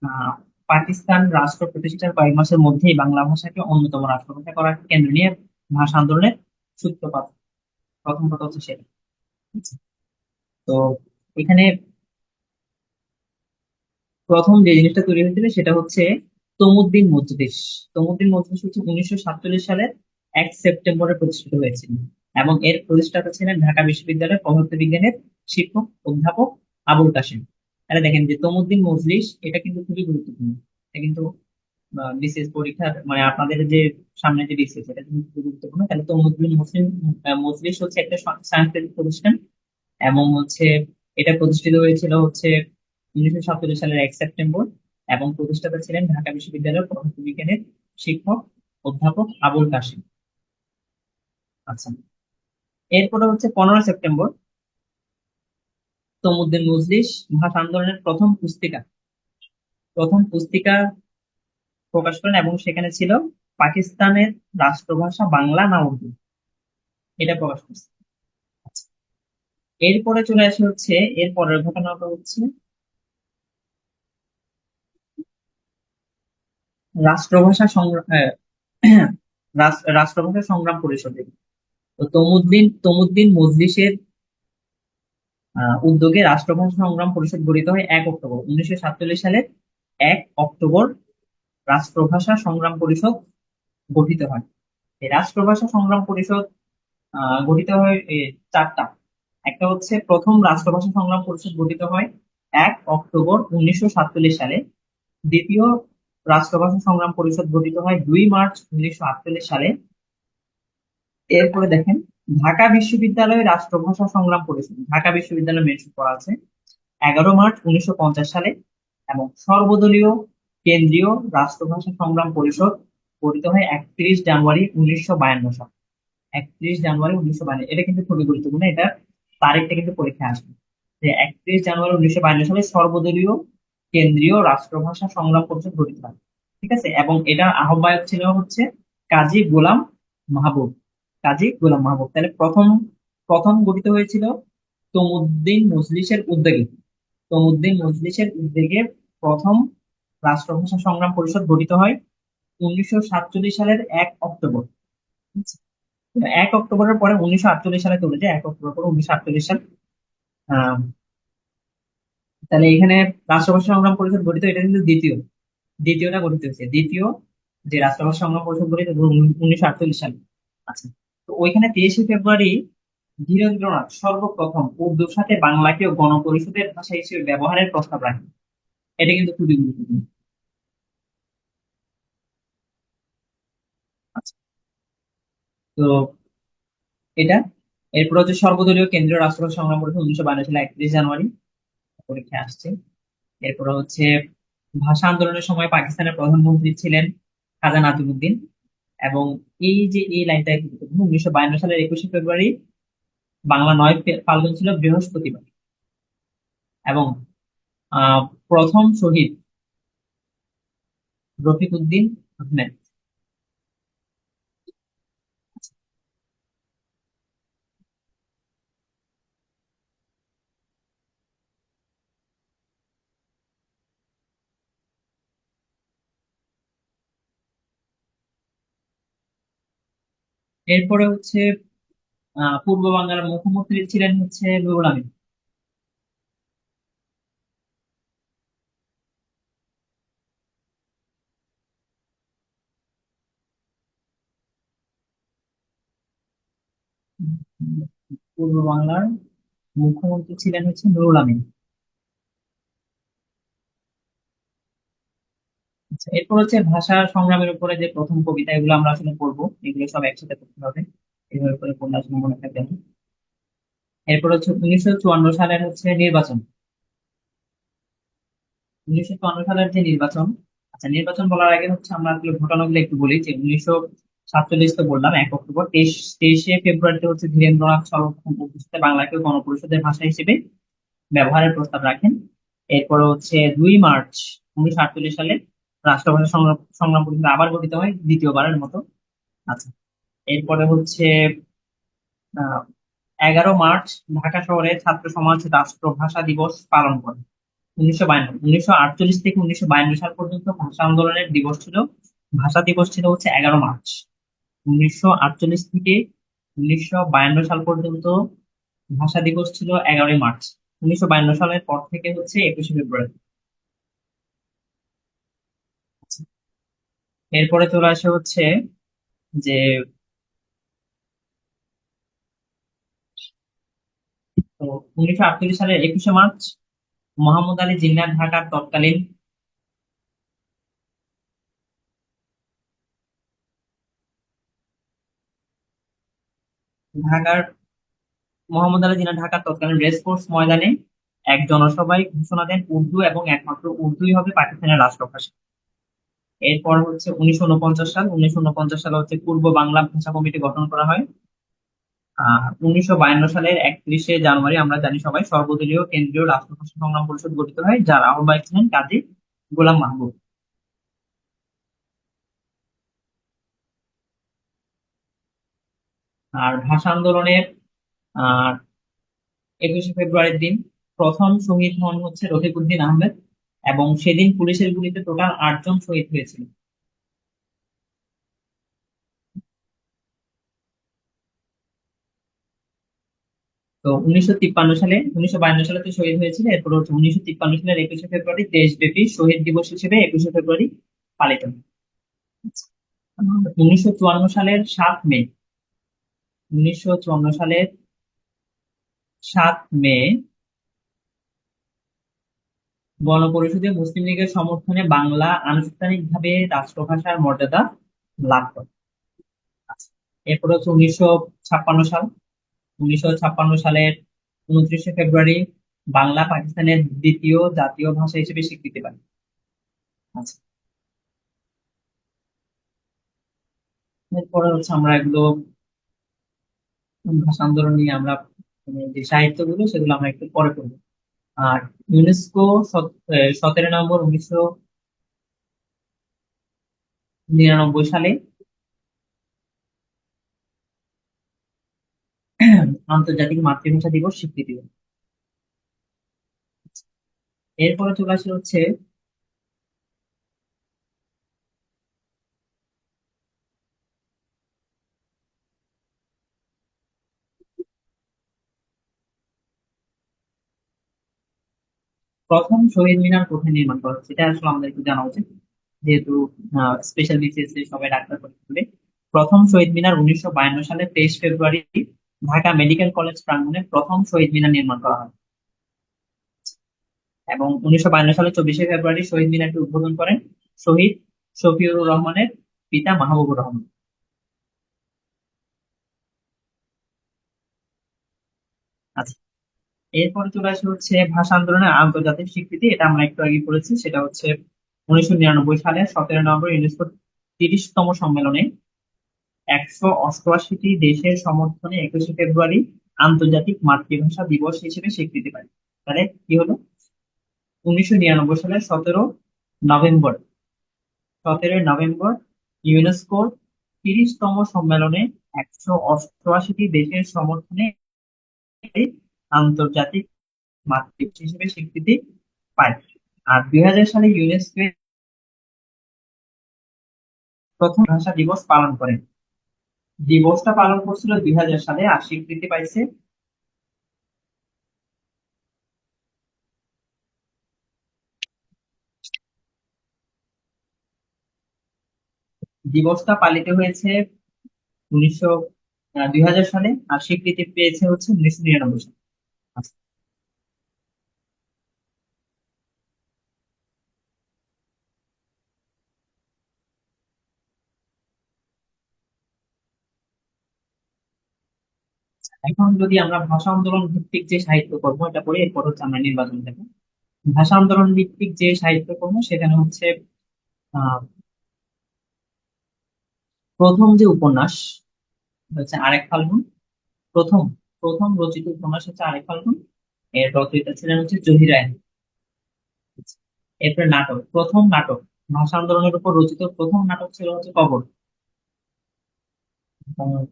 আহ, পাকিস্তান রাষ্ট্র প্রতিষ্ঠার কয়েক মাসের মধ্যেই বাংলা ভাষাকে অন্যতম রাষ্ট্রভাষা করার কেন্দ্র নিয়ে ভাষা আন্দোলনের সূত্রপাত। প্রথম কথা হচ্ছে সেটা। তো এখানে প্রথম যে জিনিসটা তৈরি হয়েছিল সেটা হচ্ছে তমুদ্দিন মজলিস। তমুদ্দিন মজলিস হচ্ছে 1947 সালের 1 সেপ্টেম্বরে প্রতিষ্ঠিত হয়েছিল, এবং এর প্রতিষ্ঠাতা ছিলেন ঢাকা বিশ্ববিদ্যালয়ের পদার্থবিজ্ঞানের শিক্ষক অধ্যাপক আবুল কাশেম। তাহলে দেখেন যে তমুদ্দিন মজলিস, এটা কিন্তু খুবই গুরুত্বপূর্ণ। এটা কিন্তু বিসিএস পরীক্ষার, মানে আপনাদের যে সামনে যে বিসিএস, এটা কিন্তু খুবই গুরুত্বপূর্ণ। তাহলে তমুদ্দিন মজলিস হচ্ছে একটা সাংস্কৃতিক প্রতিষ্ঠান, এবং হচ্ছে এটা প্রতিষ্ঠিত হয়েছিল হচ্ছে 1947 সালের 1 সেপ্টেম্বর, এবং প্রতিষ্ঠাতা ছিলেন ঢাকা বিশ্ববিদ্যালয়ের পদার্থবিজ্ঞানের শিক্ষক অধ্যাপক আবুল কাশেম। আচ্ছা, এরপরে হচ্ছে 15 সেপ্টেম্বর তমুদ্দিন মজলিস ভাষা আন্দোলনের প্রথম পুস্তিকা প্রকাশ করেন, এবং সেখানে ছিল পাকিস্তানের রাষ্ট্রভাষা বাংলা না উর্দু, এটা প্রকাশ করছে। আচ্ছা, এরপরে চলে আসে হচ্ছে, এর পরের ঘটনাটা হচ্ছে রাষ্ট্রভাষা সংগ্রাম, রাষ্ট্রভাষা সংগ্রাম পরিষদে। তো তমুদ্দিন মজলিসের উদ্যোগে রাষ্ট্রভাষা সংগ্রাম পরিষদ গঠিত হয় 1 অক্টোবর 1947 সালের 1 অক্টোবর রাষ্ট্রভাষা সংগ্রাম পরিষদ গঠিত হয়। এই রাষ্ট্রভাষা সংগ্রাম পরিষদ গঠিত হয় চারটা। একটা হচ্ছে প্রথম রাষ্ট্রভাষা সংগ্রাম পরিষদ গঠিত হয় 1 অক্টোবর 1947 সালে। দ্বিতীয় রাষ্ট্রভাষা সংগ্রাম পরিষদ গঠিত হয় 2 মার্চ 1948 সালে। এরপরে দেখেন ঢাকা বিশ্ববিদ্যালয় রাষ্ট্রভাষা সংগ্রাম পরিষদ, ঢাকা বিশ্ববিদ্যালয় মেনশন করা আছে 11 মার্চ 1950 সালে। এবং সর্বদলীয় কেন্দ্রীয় রাষ্ট্রভাষা সংগ্রাম পরিষদ গঠিত হয় 31 জানুয়ারি 1952 সাল। 31 জানুয়ারি 1952, এটা কিন্তু খুবই গুরুত্বপূর্ণ, এটা তারিখটা কিন্তু পরীক্ষায় আসবে। যে 31 জানুয়ারি 1952 সালে সর্বদলীয় কেন্দ্রীয় রাষ্ট্রভাষা সংগ্রাম পরিষদ গঠিত হয়। ঠিক আছে, এবং এটার আহ্বায়ক ছিল হচ্ছে কাজী গোলাম মাহবুব। কাজী গোলাম মাহবুব। তাহলে প্রথম প্রথম গঠিত হয়েছিল তমুদ্দিন মজলিসের উদ্যোগে। তমুদ্দিন মজলিসের উদ্যোগে প্রথম রাষ্ট্রভাষা সংগ্রাম পরিষদ গঠিত হয় 1947 সালের 1 অক্টোবর। 1 অক্টোবরের পরে 1948 সালে চলে যায়, 1 অক্টোবর পরে 1948 সাল। আহ, তাহলে এখানে রাষ্ট্রভাষা সংগ্রাম পরিষদ গঠিত, এটা কিন্তু দ্বিতীয়টা গঠিত হয়েছে, দ্বিতীয় যে রাষ্ট্রভাষা সংগ্রাম পরিষদ গঠিত 1948 সালে। আচ্ছা, তো ওইখানে 23 ফেব্রুয়ারি ধীরেন্দ্রনাথ সর্বপ্রথম উর্দুর সাথে বাংলাকেও গণপরিষদের ভাষা হিসেবে ব্যবহারের প্রস্তাব রাখেন। এটা কিন্তু খুবই গুরুত্বপূর্ণ। আচ্ছা, তো এটা এরপর হচ্ছে সর্বদলীয় কেন্দ্রীয় রাষ্ট্রভাষা সংগ্রাম পরিষদ 1952 সালে 31 জানুয়ারি, পরীক্ষায় আসছে। এরপর হচ্ছে ভাষা আন্দোলনের সময় পাকিস্তানের প্রধানমন্ত্রী ছিলেন খাজা নাজিমুদ্দিন। এবং এই লাইনটা একটু গুরুত্বপূর্ণ, 1952 সালের 21 ফেব্রুয়ারি বাংলা 9 ফাল্গুন ছিল বৃহস্পতিবার। এবং আহ প্রথম শহীদ রফিক উদ্দিন আহমেদ। এরপরে হচ্ছে পূর্ব বাংলার মুখ্যমন্ত্রী ছিলেন হচ্ছে নুরুল আমিন। পূর্ব বাংলার মুখ্যমন্ত্রী ছিলেন হচ্ছে নুরুল আমিন। আচ্ছা, এরপর হচ্ছে ভাষা সংগ্রামের উপরে যে প্রথম কবিতা, এগুলো আমরা আসলে পড়বো, এগুলো সব একসাথে করতে হবে, এভাবে করে পড়লে আসলে মনে থাকবে না। এরপর হচ্ছে 1954 সালের হচ্ছে নির্বাচন। 1954 সালের যে নির্বাচন, আচ্ছা নির্বাচন বলার আগে হচ্ছে আমরা আসলে ঘটনাগুলো একটু বলি। যে 1947 তো বললাম 1 অক্টোবর, 23 ফেব্রুয়ারিতে হচ্ছে ধীরেন্দ্রনাথ সর্বপ্রথম উপস্থিত বাংলাকে গণপরিষদের ভাষা হিসেবে ব্যবহারের প্রস্তাব রাখেন। এরপর হচ্ছে 2 মার্চ 1948 সালে রাষ্ট্রভাষা সংগ্রাম সংগ্রাম পরিষদ আবার গঠিত হয় দ্বিতীয়বারের মতো। আচ্ছা, এরপরে হচ্ছে আহ 11 মার্চ ঢাকা শহরে ছাত্র সমাজ রাষ্ট্রভাষা দিবস পালন করে। 1952, 1948 থেকে 1952 সাল পর্যন্ত ভাষা আন্দোলনের দিবস ছিল, ভাষা দিবস ছিল হচ্ছে 11 মার্চ। 1948 থেকে 1952 সাল পর্যন্ত ভাষা দিবস ছিল 11 মার্চ। 1952 সালের পর থেকে হচ্ছে 21 ফেব্রুয়ারি। এরপরে চলে আসে হচ্ছে যে, তো 1948 সালের 21 মার্চ মোহাম্মদ আলী জিন্নাহ ঢাকার তৎকালীন ঢাকার মোহাম্মদ আলী জিন্নাহ ঢাকার তৎকালীন রেসকোর্স ময়দানে এক জনসভায় ঘোষণা দেন উর্দু এবং একমাত্র উর্দুই হবে পাকিস্তানের রাষ্ট্রভাষা। এরপর হচ্ছে 1949 সাল হচ্ছে পূর্ব বাংলা ভাষা কমিটি গঠন করা হয়। 1952 সালের 31 জানুয়ারি আমরা জানি সবাই সর্বদলীয় কেন্দ্রীয় রাষ্ট্রভাষা সংগ্রাম পরিষদ গঠিত হয়, যার আহ্বায়ক ছিলেন কাজী গোলাম মাহবুব। আর ভাষা আন্দোলনের আহ 21 ফেব্রুয়ারির দিন প্রথম শহীদ হন হচ্ছে রফিক উদ্দিন আহমেদ। এবং সেদিন পুলিশের গুলিতে টোটাল 8 জন শহীদ হয়েছিল। তো 1953 সালে, 1952 সালে তো শহীদ হয়েছিল, এরপর হচ্ছে 1953 সালের 21শে ফেব্রুয়ারি দেশব্যাপী শহীদ দিবস হিসেবে 21শে ফেব্রুয়ারি পালিত হয়। 1954 সালের 7 মে, 1954 সালের 7 মে গণপরিষদে মুসলিম লীগের সমর্থনে বাংলা আনুষ্ঠানিকভাবে রাষ্ট্রভাষার মর্যাদা লাভ করে। আচ্ছা, এরপর হচ্ছে 1956 সাল, 1956 সালের 29শে ফেব্রুয়ারি বাংলা পাকিস্তানের দ্বিতীয় জাতীয় ভাষা হিসেবে স্বীকৃতি পায়। আচ্ছা, এরপরে হচ্ছে আমরা এগুলো ভাষা আন্দোলন নিয়ে আমরা যে সাহিত্যগুলো সেগুলো আমরা একটু পরে পড়বো। আর ইউনেস্কো 17 নভেম্বর 1999 সালে আন্তর্জাতিক মাতৃভাষা দিবস স্বীকৃতি দেয়। এরপরে চলে আসে হচ্ছে প্রথম শহীদ মিনার কোথায় নির্মাণ করা হচ্ছে, এটা আসলে আমাদের একটু জানা উচিত, যেহেতু স্পেশাল বিসিএস সবাই ডাক্তার পড়ে। প্রথম শহীদ মিনার 1952 সালে 23 ফেব্রুয়ারি ঢাকা মেডিকেল কলেজ প্রাঙ্গণে প্রথম শহীদ মিনার নির্মাণ করা হয়, এবং 1952 সালে 24শে ফেব্রুয়ারি শহীদ মিনারটি উদ্বোধন করেন শহীদ শফিউর রহমানের পিতা মাহবুবুর রহমান। আচ্ছা, এরপরে চলে আসে হচ্ছে ভাষা আন্দোলনের আন্তর্জাতিক স্বীকৃতি, এটা আমরা একটু আগে পড়েছি, সেটা হচ্ছে 1999 সালে 17 নভেম্বর ইউনেস্কো 30তম সম্মেলনে 188টি দেশের সমর্থনে 21শে ফেব্রুয়ারি আন্তর্জাতিক মাতৃভাষা দিবস হিসেবে স্বীকৃতি পায়। তাহলে কি হলো, 1999 সালের 17 নভেম্বর, 17 নভেম্বর ইউনেস্কোর 30তম সম্মেলনে 188টি দেশের সমর্থনে আন্তর্জাতিক মাতৃভাষা হিসেবে স্বীকৃতি পায়। আর 2000 সালে ইউনেস্কো প্রথম ভাষা দিবস পালন করেন। দিবসটা পালন করছিল 2000 সালে, আর স্বীকৃতি পাইছে। দিবসটা পালিত হয়েছে উনিশশো 2000 সালে, আর স্বীকৃতি পেয়েছে হচ্ছে 1999 সালে। আচ্ছা, এখন যদি আমরা ভাষা আন্দোলন ভিত্তিক যে সাহিত্যকর্ম এটা পড়ি, এরপর হচ্ছে আমরা নির্বাচন দেবো। ভাষা আন্দোলন ভিত্তিক যে সাহিত্যকর্ম সেখানে হচ্ছে আহ প্রথম যে উপন্যাস হচ্ছে আরেক ফাল্গুন। প্রথম প্রথম রচিত উপন্যাস হচ্ছে আরেক ফাল্গুন, এর রচয়িতা ছিলেন হচ্ছে জহির রায়হান। এরপরে নাটক, প্রথম নাটক ভাষা আন্দোলনের উপর রচিত প্রথম নাটক ছিল হচ্ছে কবর। আহ,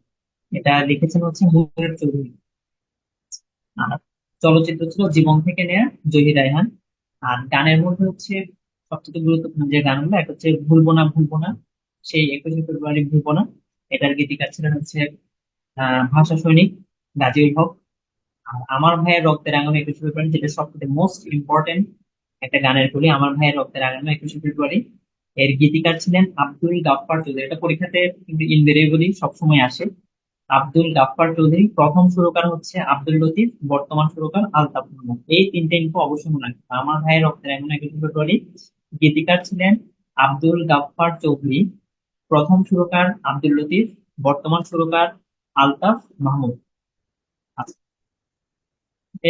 এটা লিখেছেন হচ্ছে মুনির চৌধুরী। আর চলচ্চিত্র ছিল জীবন থেকে নেয়া, জহির রায়হান। আর গানের মধ্যে হচ্ছে সবচেয়ে গুরুত্বপূর্ণ যে গানগুলো, একটা হচ্ছে ভুলবো না ভুলবো না, সেই 21শে ফেব্রুয়ারি ভুলবো না, এটার গীতিকার ছিলেন হচ্ছে ভাষা সৈনিক গাজীউল হক। আর আমার ভাইয়ের রক্তের রাঙানো 21শে ফেব্রুয়ারি, যেটা সবথেকে মোস্ট ইম্পর্টেন্ট একটা গানের কলি, আমার ভাইয়ের রক্তের রাঙানো 21শে ফেব্রুয়ারি, এর গীতিকার ছিলেন আব্দুল গাফফার চৌধুরী। এটা পরীক্ষাতে কিন্তু ইনভেরিয়েবলি সবসময় আসে। আব্দুল গাফফার চৌধুরী, প্রথম সুরকার হচ্ছে আব্দুল লতিফ, বর্তমান সুরকার আলতাফ মাহমুদ। এই তিনটে ইনফো অবশ্যই মনে রাখবে। আমার ভাইয়ের রক্তের এমন 21শে ফেব্রুয়ারি গীতিকার ছিলেন আব্দুল গাফফার চৌধুরী, প্রথম সুরকার আব্দুল লতিফ, বর্তমান সুরকার আলতাফ মাহমুদ। আচ্ছা,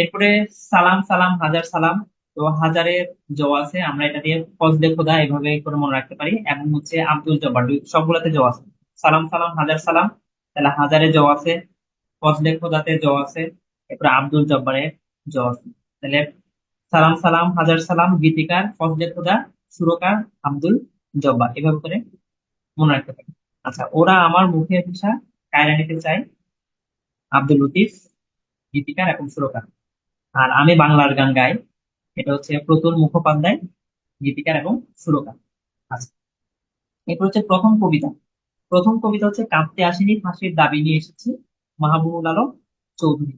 এরপরে সালাম সালাম হাজার সালাম। তো হাজারের জ আছে, আমরা এটা দিয়ে ফজলে খোদা এভাবে করে মনে রাখতে পারি, এবং হচ্ছে আব্দুল জব্বার, সবগুলাতে জ আছে। সালাম সালাম হাজার সালাম, তাহলে হাজারে জ আছে, ফজলে খোদাতে জ আছে, এরপরে আব্দুল জব্বারের জ আছে। তাহলে সালাম সালাম হাজার সালাম গীতিকার ফজলে খোদা, সুরকার আব্দুল জব্বার, এভাবে করে মনে রাখতে পারি। আচ্ছা, ওরা আমার মুখের ভাষা কায়রা নিতে চাই, আব্দুল লতিফ গীতিকার এবং সুরকার। আর আমি বাংলার গান গাই, এটা হচ্ছে প্রতুল মুখোপাধ্যায় গীতিকার এবং সুরকার। আচ্ছা, এরপর হচ্ছে প্রথম কবিতা। প্রথম কবিতা হচ্ছে কাঁদতে আসেনি ফাঁসির দাবি নিয়ে এসেছি, মাহবুবুল আলম চৌধুরী।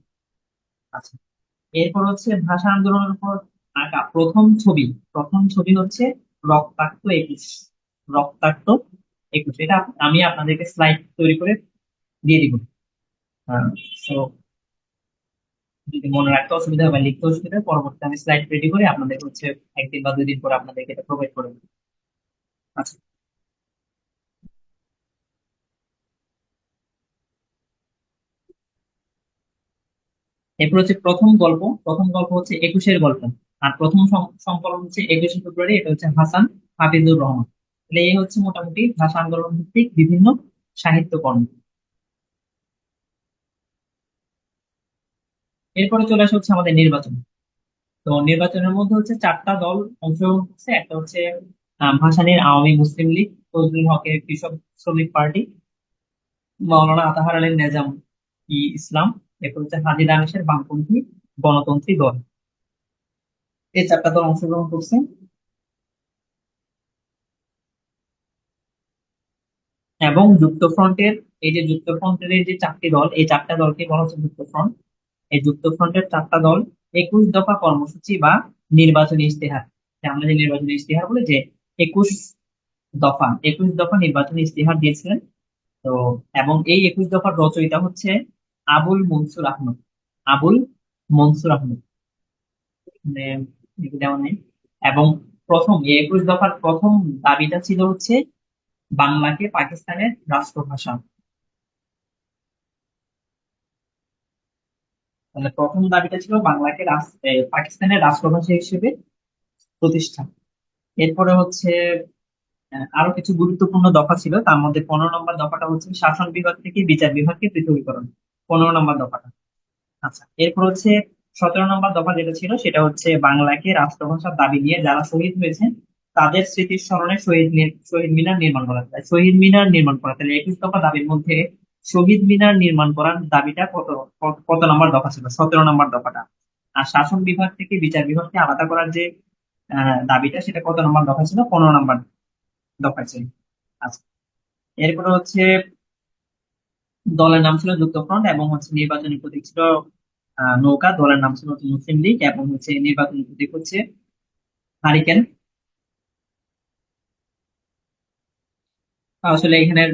আচ্ছা, এরপর হচ্ছে ভাষা আন্দোলনের উপর আঁকা প্রথম ছবি হচ্ছে রক্তাক্ত একুশ। রক্তাক্ত একুশ, এটা আমি আপনাদেরকে স্লাইড তৈরি করে দিয়ে দিব। তো যদি মনে রাখতে অসুবিধা হয় বা লিখতে অসুবিধা হয়, পরবর্তী আমি স্লাইড রেডি করে আপনাদের হচ্ছে একদিন বা 2 দিন পরে আপনাদেরকে এটা প্রোভাইড করে দেবো। আচ্ছা, এরপর হচ্ছে প্রথম গল্প হচ্ছে একুশের গল্প। আর প্রথম সংকলন হচ্ছে 21শে ফেব্রুয়ারি, এটা হচ্ছে হাসান হাফিজুর রহমান। তাহলে এই হচ্ছে মোটামুটি ভাষা আন্দোলন ভিত্তিক বিভিন্ন সাহিত্যকর্ম। এরপরে চলে আসে হচ্ছে আমাদের নির্বাচন। তো নির্বাচনের মধ্যে হচ্ছে 4টা দল অংশগ্রহণ করছে। একটা হচ্ছে ভাসানীর আওয়ামী মুসলিম লীগ, ফজলুল হকের কৃষক শ্রমিক পার্টি, মাওলানা আতাহার আলীর নেজাম ইসলাম, এরপর হচ্ছে হাজি দানেশের বামপন্থী গণতন্ত্রী দল। এই 4টা দল অংশগ্রহণ করছে। এবং যুক্তফ্রন্টের, এই যে যুক্তফ্রন্টের এই যে 4টি দল, এই 4টা দলকে বলা হচ্ছে যুক্তফ্রন্ট। এই যুক্তফ্রন্টের 4টা দল 21 দফা কর্মসূচি বা নির্বাচনী ইশতেহার, যে আমরা যে নির্বাচনী ইশতেহার বলে যে 21 দফা নির্বাচনী ইশতেহার দিয়েছিলেন। তো এবং এই 21 দফার রচয়িতা হচ্ছে আবুল মনসুর আহমদ। আবুল মনসুর আহমদ, মানে লিখে দেওয়া নেই। এবং প্রথম এই 21 দফার প্রথম দাবিটা ছিল হচ্ছে বাংলাকে পাকিস্তানের রাষ্ট্রভাষা। মানে প্রথম দাবিটা ছিল বাংলাকে পাকিস্তানের রাষ্ট্রভাষা হিসেবে প্রতিষ্ঠা। এরপরে হচ্ছে আরো কিছু গুরুত্বপূর্ণ দফা ছিল, তার মধ্যে 15 নম্বর দফাটা হচ্ছে শাসন বিভাগ থেকে বিচার বিভাগকে পৃথকীকরণ। 15 নম্বর দফাটা। আচ্ছা, এরপর হচ্ছে 17 নম্বর দফা যেটা ছিল সেটা হচ্ছে বাংলাকে রাষ্ট্রভাষার দাবি নিয়ে যারা শহীদ হয়েছেন তাদের স্মৃতির স্মরণে শহীদ মিনার নির্মাণ করা। শহীদ মিনার নির্মাণ করা, তাহলে 21 দফা দাবির মধ্যে শহীদ মিনার নির্মাণ করার দাবিটা কত নম্বর দফা ছিল? 17 নম্বর দফাটা। আর শাসন বিভাগ থেকে বিচার বিভাগকে আলাদা করার যে দাবিটা, সেটা কত নম্বর দফা ছিল? 15 নম্বর দফা ছিল। আচ্ছা, এরপরে হচ্ছে দলের নাম ছিল যুক্তফ্রন্ট এবং হচ্ছে নির্বাচনী প্রতীক ছিল নৌকা। দলের নাম ছিল হচ্ছে মুসলিম লীগ এবং হচ্ছে নির্বাচনী প্রতীক হচ্ছে হারিকেন। আসলে এখানের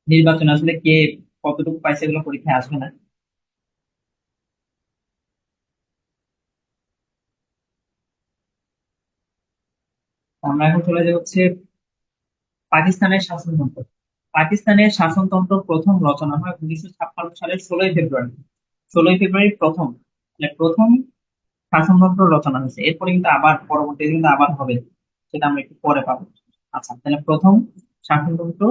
নির্বাচন আসলে কে কতটুকু পাইছে এগুলো পরীক্ষায় আসবে না। আমরা এখন চলে যাই হচ্ছে পাকিস্তানের শাসনতন্ত্র। পাকিস্তানের শাসনতন্ত্র প্রথম রচনা হয় 1956 সালের 16ই ফেব্রুয়ারি। 16ই ফেব্রুয়ারি প্রথম, মানে প্রথম শাসনতন্ত্র রচনা হয়েছে। এরপরে কিন্তু আবার পরবর্তীতে কিন্তু আবার হবে, সেটা আমরা একটু পরে পাবো। আচ্ছা, তাহলে প্রথম শাসনতন্ত্র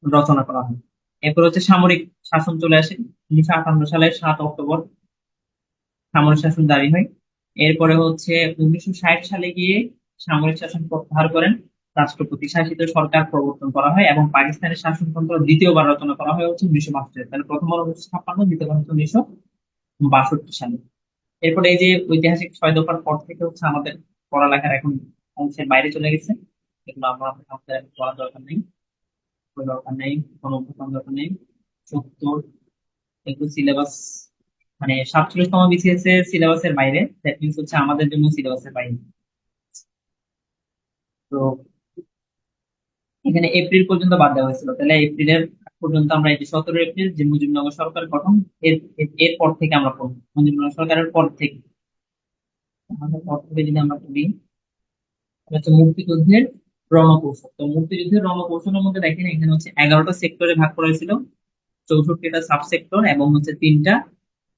রচনা করা হয়। এরপর হচ্ছে সামরিক শাসন চলে আসে। 1958 সালের 7 অক্টোবর সামরিক শাসন জারি হয়। এরপরে হচ্ছে 1960 সালে গিয়ে সামরিক শাসন প্রত্যাহার করেন, রাষ্ট্রপতি শাসিত সরকার প্রবর্তন করা হয় এবং পাকিস্তানের শাসনতন্ত্র দ্বিতীয়বার রচনা করা হয় হচ্ছে 1962 তাহলে প্রথমবার 1956, দ্বিতীয়বার হচ্ছে 1962 সালে। এরপরে এই যে ঐতিহাসিক 6 দফার পর থেকে হচ্ছে আমাদের পড়ালেখার এখন অংশের বাইরে চলে গেছে। এগুলো আমাদের এখন পড়ার দরকার নেই, কোনো দরকার নেই, কোনো অভ্যন্তর দরকার নেই। 70 এগুলো সিলেবাস, মানে 47তম বিসিএস এর সিলেবাসের বাইরে, দ্যাট মিনস হচ্ছে আমাদের জন্য সিলেবাসের বাইরে। তো এখানে এপ্রিল পর্যন্ত বাদ দেওয়া হয়েছিল, তাহলে এপ্রিলের আগ পর্যন্ত আমরা এই যে 17 এপ্রিল যে মুজিবনগর সরকার গঠন, এর পর থেকে আমরা পড়বো মুজিবনগর সরকারের পর থেকে। আমাদের পর থেকে যদি আমরা পড়ি, এটা হচ্ছে মুক্তিযুদ্ধের রণকৌশল। তো মুক্তিযুদ্ধের রণকৌশলের মধ্যে দেখেন এখানে হচ্ছে 11টা সেক্টরে ভাগ করা হয়েছিল, 64টা সাব সেক্টর এবং হচ্ছে 3টা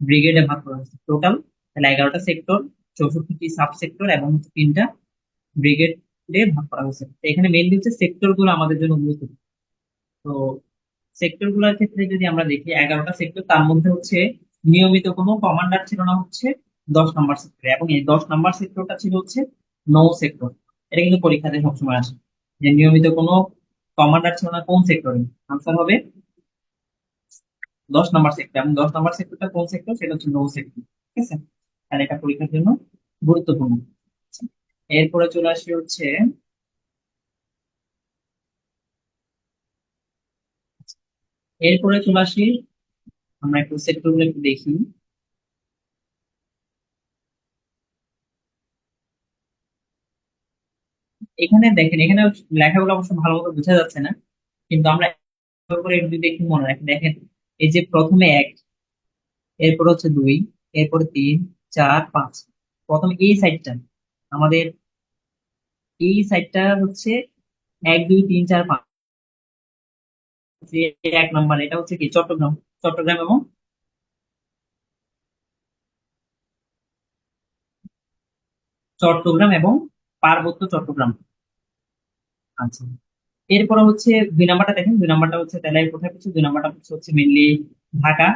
ব্রিগেডে ভাগ করা হয়েছে টোটাল। তাহলে 11টা সেক্টর, 64টি সাব সেক্টর এবং হচ্ছে 3টা ব্রিগেডে ভাগ করা হয়েছে। তো এখানে মেইনলি হচ্ছে সেক্টর গুলো আমাদের জন্য গুরুত্বপূর্ণ। তো সেক্টর গুলোর ক্ষেত্রে যদি আমরা দেখি 11টা সেক্টর, তার মধ্যে হচ্ছে নিয়মিত কোনো কমান্ডার ছিল না হচ্ছে 10 নম্বর সেক্টরে, এবং এই 10 নম্বর সেক্টরটা ছিল হচ্ছে নৌ সেক্টর। এটা কিন্তু পরীক্ষাতে সবসময় আসে যে নিয়মিত কোনো কমান্ডার ছিল না কোন সেক্টরে। আনসার হবে 10 নম্বর সেক্টর, এবং 10 নম্বর সেক্টরটা কোন সেক্টর? সেটা হচ্ছে নৌ সেক্টর। ঠিক আছে, তাহলে এটা পরীক্ষার জন্য গুরুত্বপূর্ণ। আচ্ছা, এরপরে চলে আসি হচ্ছে, এরপরে চলে আসি আমরা একটু সেক্টর গুলো একটু দেখি। এখানে দেখেন, এখানে লেখাগুলো অবশ্য ভালো মতো বোঝা যাচ্ছে না, কিন্তু আমরা একবার করে একটু যদি একটু মনে রাখি, দেখেন এই যে প্রথমে এক, এরপর হচ্ছে দুই, এরপর তিন, চার, পাঁচ। প্রথম এই সাইডটা আমাদের, এই সাইডটা হচ্ছে এক, দুই, তিন, চার, পাঁচ। যে এক নম্বর এটা হচ্ছে কি চট্টগ্রাম, চট্টগ্রাম এবং চট্টগ্রাম এবং পার্বত্য চট্টগ্রাম। আচ্ছা, এরপরে হচ্ছে দুই নাম্বারটা দেখেন, দুই নাম্বারটা হচ্ছে তাহলে কোথায় পড়ছে, দুই নাম্বারটা হচ্ছে মেনলি ঢাকা,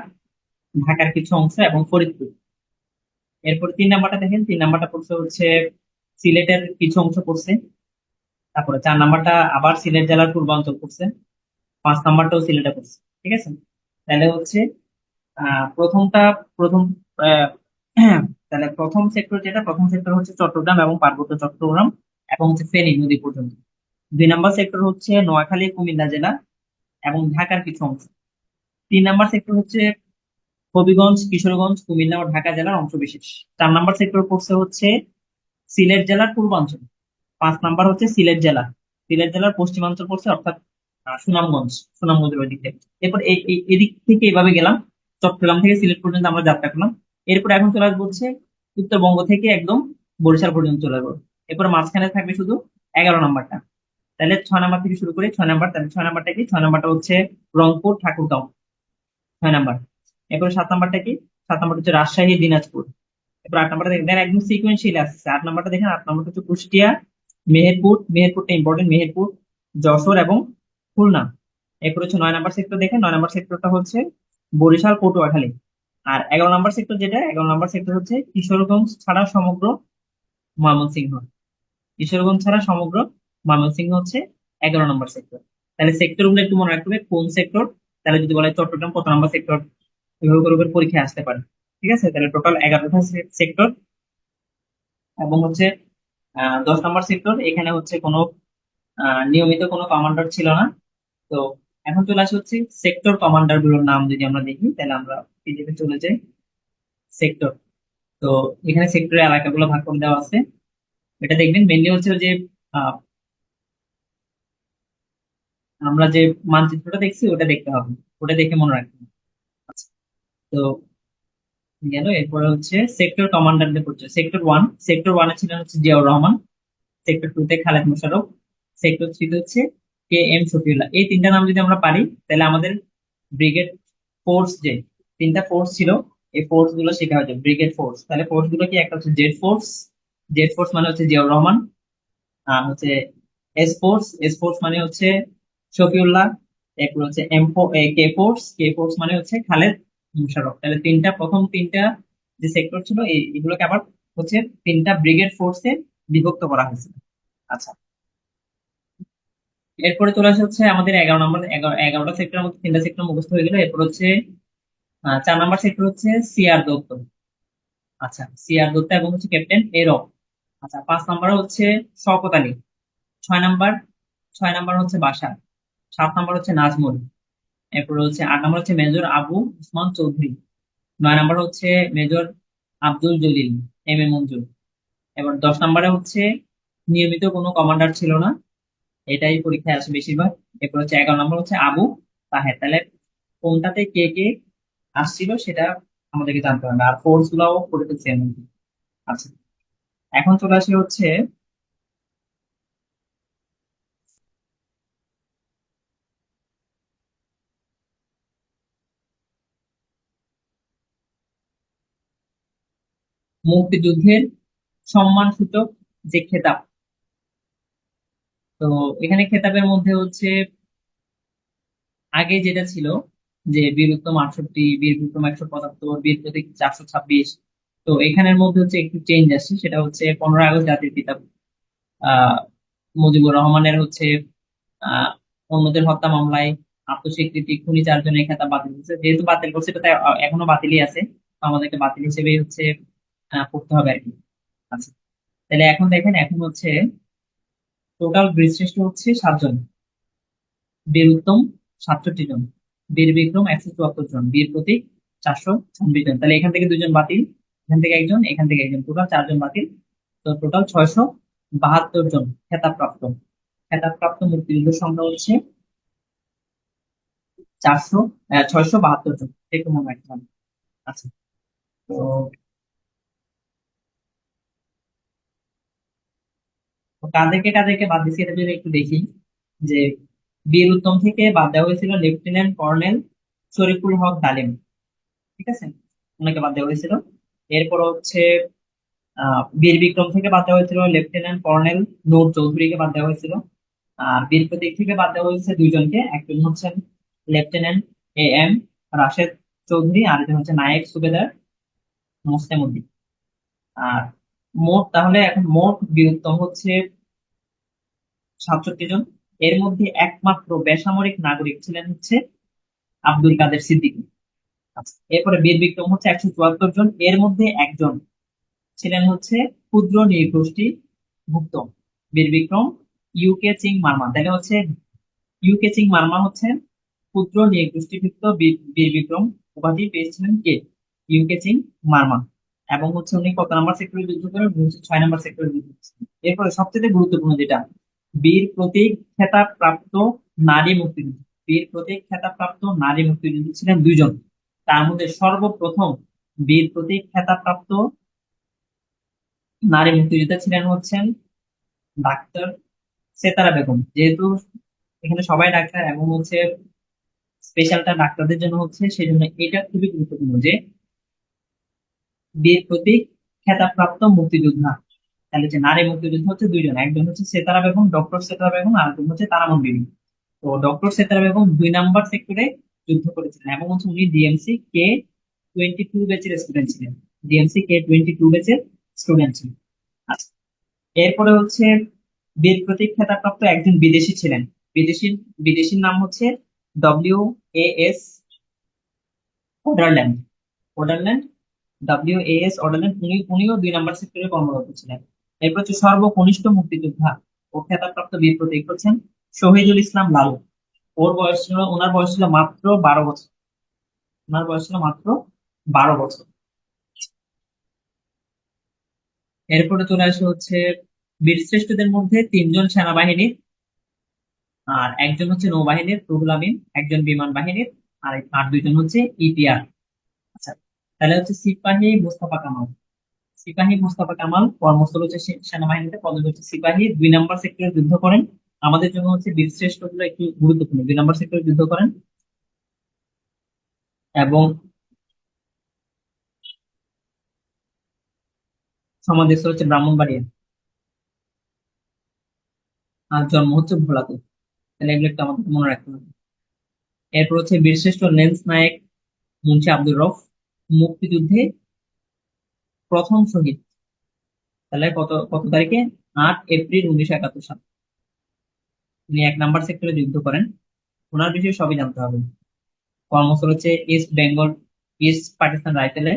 ঢাকার কিছু অংশ এবং ফরিদপুর। এরপর তিন নাম্বারটা দেখেন, তিন নাম্বারটা পড়ছে হচ্ছে সিলেটের কিছু অংশ পড়ছে। তারপরে চার নাম্বারটা আবার সিলেট জেলার পূর্বাঞ্চল পড়ছে। পাঁচ নাম্বারটাও সিলেটে পড়ছে। ঠিক আছে, তাহলে হচ্ছে প্রথমটা, প্রথম আহ, তাহলে প্রথম সেক্টর যেটা, প্রথম সেক্টর হচ্ছে চট্টগ্রাম এবং পার্বত্য চট্টগ্রাম এবং হচ্ছে ফেনী নদী পর্যন্ত। দুই নাম্বার সেক্টর হচ্ছে নোয়াখালী কুমিল্লা জেলা এবং ঢাকার কিছু অংশ। তিন নাম্বার সেক্টর হচ্ছে হবিগঞ্জ কিশোরগঞ্জ কুমিল্লা ও ঢাকা জেলার অংশ বিশেষ। চার নাম্বার সেক্টর পড়ছে হচ্ছে সিলেট জেলার পূর্বাঞ্চল। পাঁচ নাম্বার হচ্ছে সিলেট জেলা, সিলেট জেলার পশ্চিমাঞ্চল পড়ছে, অর্থাৎ সুনামগঞ্জ, সুনামগঞ্জের ওই দিক থেকে। এরপর এদিক থেকে এভাবে গেলাম, চট্টগ্রাম থেকে সিলেট পর্যন্ত আমরা যাত্রা করলাম। এরপর এখন চলে আসবো হচ্ছে উত্তরবঙ্গ থেকে একদম বরিশাল পর্যন্ত চলে যাবো। এরপর মাঝখানে থাকবে শুধু 11 নাম্বারটা। তাহলে 6 নাম্বার থেকে শুরু করি, 6 নাম্বার, তাহলে 6 নাম্বারটা কি, 6 নাম্বারটা হচ্ছে রংপুর ঠাকুরগাঁও, 6 নাম্বার। এরপর 7 নাম্বারটা কি, 7 নাম্বার হচ্ছে রাজশাহী দিনাজপুর। এরপর 8 নাম্বারটা দেখেন একদম সিকুয়েন্সিয়াল আসছে, 8 নাম্বারটা দেখেন, 8 নাম্বারটা হচ্ছে কুষ্টিয়া, মেহেরপুর, মেহেরপুরটা ইম্পর্টেন্ট, মেহেরপুর, যশোর এবং খুলনা। এরপর হচ্ছে 9 নাম্বার সেক্টর দেখেন, 9 নাম্বার সেক্টরটা হচ্ছে বরিশাল পটুয়াখালী। আর 11 নাম্বার সেক্টর যেটা, 11 নাম্বার সেক্টর হচ্ছে কিশোরগঞ্জ ছাড়া সমগ্র ময়মনসিংহ। কিশোরগঞ্জ ছাড়া সমগ্র ময়মনসিংহ হচ্ছে 11 নাম্বার সেক্টর। তাহলে সেক্টর গুলো একটু মনে রাখতে হবে কোন সেক্টর। তাহলে যদি বলা হয় চট্টগ্রাম কত নাম্বার সেক্টর, এভাবে করে করে পরীক্ষা আসতে পারে। ঠিক আছে, তাহলে টোটাল 11টা সেক্টর। এবং হচ্ছে 10 নাম্বার সেক্টর, এখানে হচ্ছে কোনো নিয়মিত কোনো কমান্ডার ছিল না। তো এখন চলে আসে হচ্ছে সেক্টর কমান্ডার গুলোর নাম যদি আমরা দেখি, তাহলে আমরা পিডিএফে চলে যাই। সেক্টর, তো এখানে সেক্টরের এলাকাগুলো ভাগ করে দেওয়া আছে। এটা দেখবেন মেনলি হচ্ছে ওই যে আহ, আমরা যে মানচিত্রটা দেখছি ওটা দেখতে হবে, ওটা দেখে মনে রাখতে হবে। আচ্ছা, তো গেল। এরপরে হচ্ছে সেক্টর কমান্ডারদের পড়ছে সেক্টর ওয়ান, সেক্টর ওয়ানে ছিলেন হচ্ছে জিয়াউর রহমান। সেক্টর টু তে খালেদ মোশাররফ। সেক্টর থ্রি তে হচ্ছে কে এম শফিউল্লাহ। এই তিনটা নাম যদি আমরা পারি, তাহলে আমাদের ব্রিগেড ফোর্স, যে তিনটা ফোর্স ছিল, এই ফোর্স গুলো শেখা হয়েছে ব্রিগেড ফোর্স। তাহলে ফোর্স গুলো কি, একটা হচ্ছে জেড ফোর্স, জেড ফোর্স মানে হচ্ছে জিয়াউর রহমান। আর হচ্ছে এস ফোর্স, এস ফোর্স মানে হচ্ছে শফিউল্লাহ। এরপর হচ্ছে কে ফোর্স, কে ফোর্স মানে হচ্ছে খালেদ মোশাররফ। তাহলে তিনটা, প্রথম তিনটা যে সেক্টর ছিল এগুলোকে আবার হচ্ছে তিনটা ব্রিগেড ফোর্সে বিভক্ত করা হয়েছে। আচ্ছা, এরপরে চলে আসে হচ্ছে আমাদের 11 নম্বর, 11টা সেক্টরের মধ্যে তিনটা সেক্টর মুখস্থ হয়ে গেল। এরপর হচ্ছে 4 নাম্বার সেক্টর হচ্ছে সিআর দত্ত। আচ্ছা, সিআর দত্ত এবং হচ্ছে ক্যাপ্টেন এরো। আচ্ছা, 5 নাম্বার হচ্ছে শওকত আলী। 6 নাম্বার, 6 নাম্বার হচ্ছে বাশার। 7 নাম্বার হচ্ছে নাজমুল। এরপর হচ্ছে 8 নাম্বার হচ্ছে মেজর আবু উসমান চৌধুরী। 9 নাম্বার হচ্ছে major Abdul Jalil M A মঞ্জুর। এবার 10 নাম্বারে হচ্ছে নিয়মিত কোনো কমান্ডার ছিল না, এটাই পরীক্ষায় আসে বেশিরভাগ। এরপর হচ্ছে 11 নাম্বার হচ্ছে আবু তাহের। তাহলে কোনটাতে কে কে আসছিল সেটা আমাদেরকে জানতে হবে, আর ফোর্স গুলাও করে ফেলছি এর মধ্যে। আচ্ছা, এখন চলে আসি হচ্ছে মুক্তিযুদ্ধের সম্মানসূচক যে খেতাব। তো এখানে খেতাবের মধ্যে হচ্ছে আগে যেটা ছিল যে বীর উত্তম 68, বীর বিক্রম 175, বীর প্রতীক 426। তো এখানের মধ্যে হচ্ছে একটু চেঞ্জ আসছে, সেটা হচ্ছে 15 আগস্ট জাতির পিতা আহ মুজিবুর রহমানের হচ্ছে আহ অন্যদের হত্যা মামলায় আত্মস্বীকৃতি খুনি 4 জনের খেতাব বাতিল করছে। যেহেতু বাতিল করছে, এটা তাই এখনো বাতিলই আছে। তো আমাদেরকে বাতিল হিসেবেই হচ্ছে পড়তে হবে আর কি। আচ্ছা, তাহলে এখন দেখেন, এখন হচ্ছে টোটাল বীরশ্রেষ্ঠ হচ্ছে 7 জন, বীর উত্তম 67 জন, বীর বিক্রম 174 জন, বীর প্রতীক 426 জন। তাহলে এখান থেকে 2 জন বাতিল, এখান থেকে একজন, এখান থেকে একজন, টোটাল 4 জন বাতিল। তো টোটাল 600 জন খেতাবপ্রাপ্ত। খেতাবপ্রাপ্ত মুক্তিযুদ্ধের সংখ্যা হচ্ছে 672 জন, একটু মনে রাখতে হবে। আচ্ছা। তো তো কাদেরকে কাদেরকে বাদ দিচ্ছি এটা যদি একটু দেখি, যে বীর উত্তম থেকে বাদ দেওয়া হয়েছিল লেফটেন্যান্ট কর্নেল শরীফুল হক ডালিম। ঠিক আছে, ওনাকে বাদ দেওয়া হয়েছিল। এরপর হচ্ছে বীর বিক্রম থেকে বাদ দেওয়া হয়েছিল লেফটেন্যান্ট কর্নেল নূর চৌধুরীকে বাদ দেওয়া হয়েছিল। আর বীর প্রতীক থেকে বাদ দেওয়া হয়েছে দুইজনকে, একজন হচ্ছেন লেফটেন্যান্ট এম রাশেদ চৌধুরী, আর একজন হচ্ছে নায়েক সুবেদার মোসলেম উদ্দিন। আর মোট তাহলে এখন মোট বীর উত্তম হচ্ছে 67 জন। এর মধ্যে একমাত্র বেসামরিক নাগরিক ছিলেন হচ্ছে আব্দুল কাদের সিদ্দিকী। আচ্ছা, এরপরে বীর বিক্রম হচ্ছে 174 জন, এর মধ্যে একজন ছিলেন হচ্ছে ক্ষুদ্র নৃগোষ্ঠী ভুক্ত বীর বিক্রম ইউকে চিং মার্মা। তাহলে হচ্ছে ইউকে চিং মার্মা হচ্ছে ক্ষুদ্র নৃগোষ্ঠীভুক্ত বীর বিক্রম উপাধি পেয়েছিলেন কে? ইউকে চিং মার্মা। এবং হচ্ছে উনি কত নাম্বার সেক্টরে যুদ্ধ করেন? উনি হচ্ছে 6 নম্বর সেক্টরে যুদ্ধ করেছেন। এরপরে সবচেয়ে গুরুত্বপূর্ণ যেটা, বীর প্রতীক খেতাব প্রাপ্ত নারী মুক্তিযুদ্ধ। বীর প্রতীক খেতাব প্রাপ্ত নারী মুক্তিযুদ্ধ ছিলেন দুইজন। তার মধ্যে সর্বপ্রথম বীর প্রতীক খেতাব প্রাপ্ত নারী মুক্তিযোদ্ধা ছিলেন হচ্ছেন ডাক্তার সেতারা বেগম। যেহেতু এখানে সবাই ডাক্তার এবং হচ্ছে স্পেশালটা ডাক্তারদের জন্য হচ্ছে, সেই জন্য এটা খুবই গুরুত্বপূর্ণ যে বীর প্রতীক খেতাবপ্রাপ্ত মুক্তিযোদ্ধা। তাহলে যে নারী মুক্তিযোদ্ধা হচ্ছে দুইজন, একজন হচ্ছে সেতারা বেগম, ডক্টর সেতারা বেগম, আর একজন হচ্ছে তারামন বিবি। তো ডক্টর সেতারা বেগম 2 নম্বর সেক্টরে যুদ্ধ করেছিলেন এবং হচ্ছে উনি ডিএমসি K-22 ব্যাচের স্টুডেন্ট ছিলেন। ডিএমসি K-22 ব্যাচের স্টুডেন্ট ছিলেন। আচ্ছা, এরপরে হচ্ছে বীর প্রতীক খেতাবপ্রাপ্ত একজন বিদেশি ছিলেন। বিদেশি বিদেশির নাম হচ্ছে WAS ওডারল্যান্ড। ওডারল্যান্ড, WAS ওডারল্যান্ড, উনিও 2 নম্বর সেক্টরে কর্মরত ছিলেন। এরপর হচ্ছে সর্বকনিষ্ঠ মুক্তিযোদ্ধা ও খেতাবপ্রাপ্ত বীর প্রতীক হচ্ছেন শহীদুল ইসলাম লালু। ওনার বয়স ছিল মাত্র 12 বছর। ওনার বয়স ছিল মাত্র 12 বছর। এরপরে চলে আসে হচ্ছে বীরশ্রেষ্ঠদের মধ্যে 3 জন সেনাবাহিনীর, আর একজন হচ্ছে নৌবাহিনীর রুহুল আমিন, একজন বিমান বাহিনীর, আর দুইজন হচ্ছে ইপিআর। আচ্ছা, তাহলে হচ্ছে সিপাহী মোস্তফা কামাল কর্মস্থল হচ্ছে সেনাবাহিনীতে, পদবী হচ্ছে সিপাহী। 2 নম্বর সেক্টরে যুদ্ধ করেন। আমাদের জন্য হচ্ছে বীরশ্রেষ্ঠ গুলো একটু গুরুত্বপূর্ণ। 2 নম্বর সেক্টরে যুদ্ধ করেন এবং সমাধিস্থল হচ্ছে ব্রাহ্মণবাড়িয়া, আর জন্ম হচ্ছে ভোলাতে। তাহলে এগুলো একটু আমাদের মনে রাখতে হবে। এরপর হচ্ছে বীরশ্রেষ্ঠ লেন্স নায়ক মুন্সি আব্দুর রফ, মুক্তিযুদ্ধে প্রথম শহীদ। তাহলে কত কত তারিখে? 8 এপ্রিল 1971 সাল। উনি 1 নম্বর সেক্টরে যুদ্ধ করেন। ওনার বিষয়ে সবই জানতে হবে। কর্মস্থল হচ্ছে ইস্ট বেঙ্গল, ইস্ট পাকিস্তান রাইফেলে,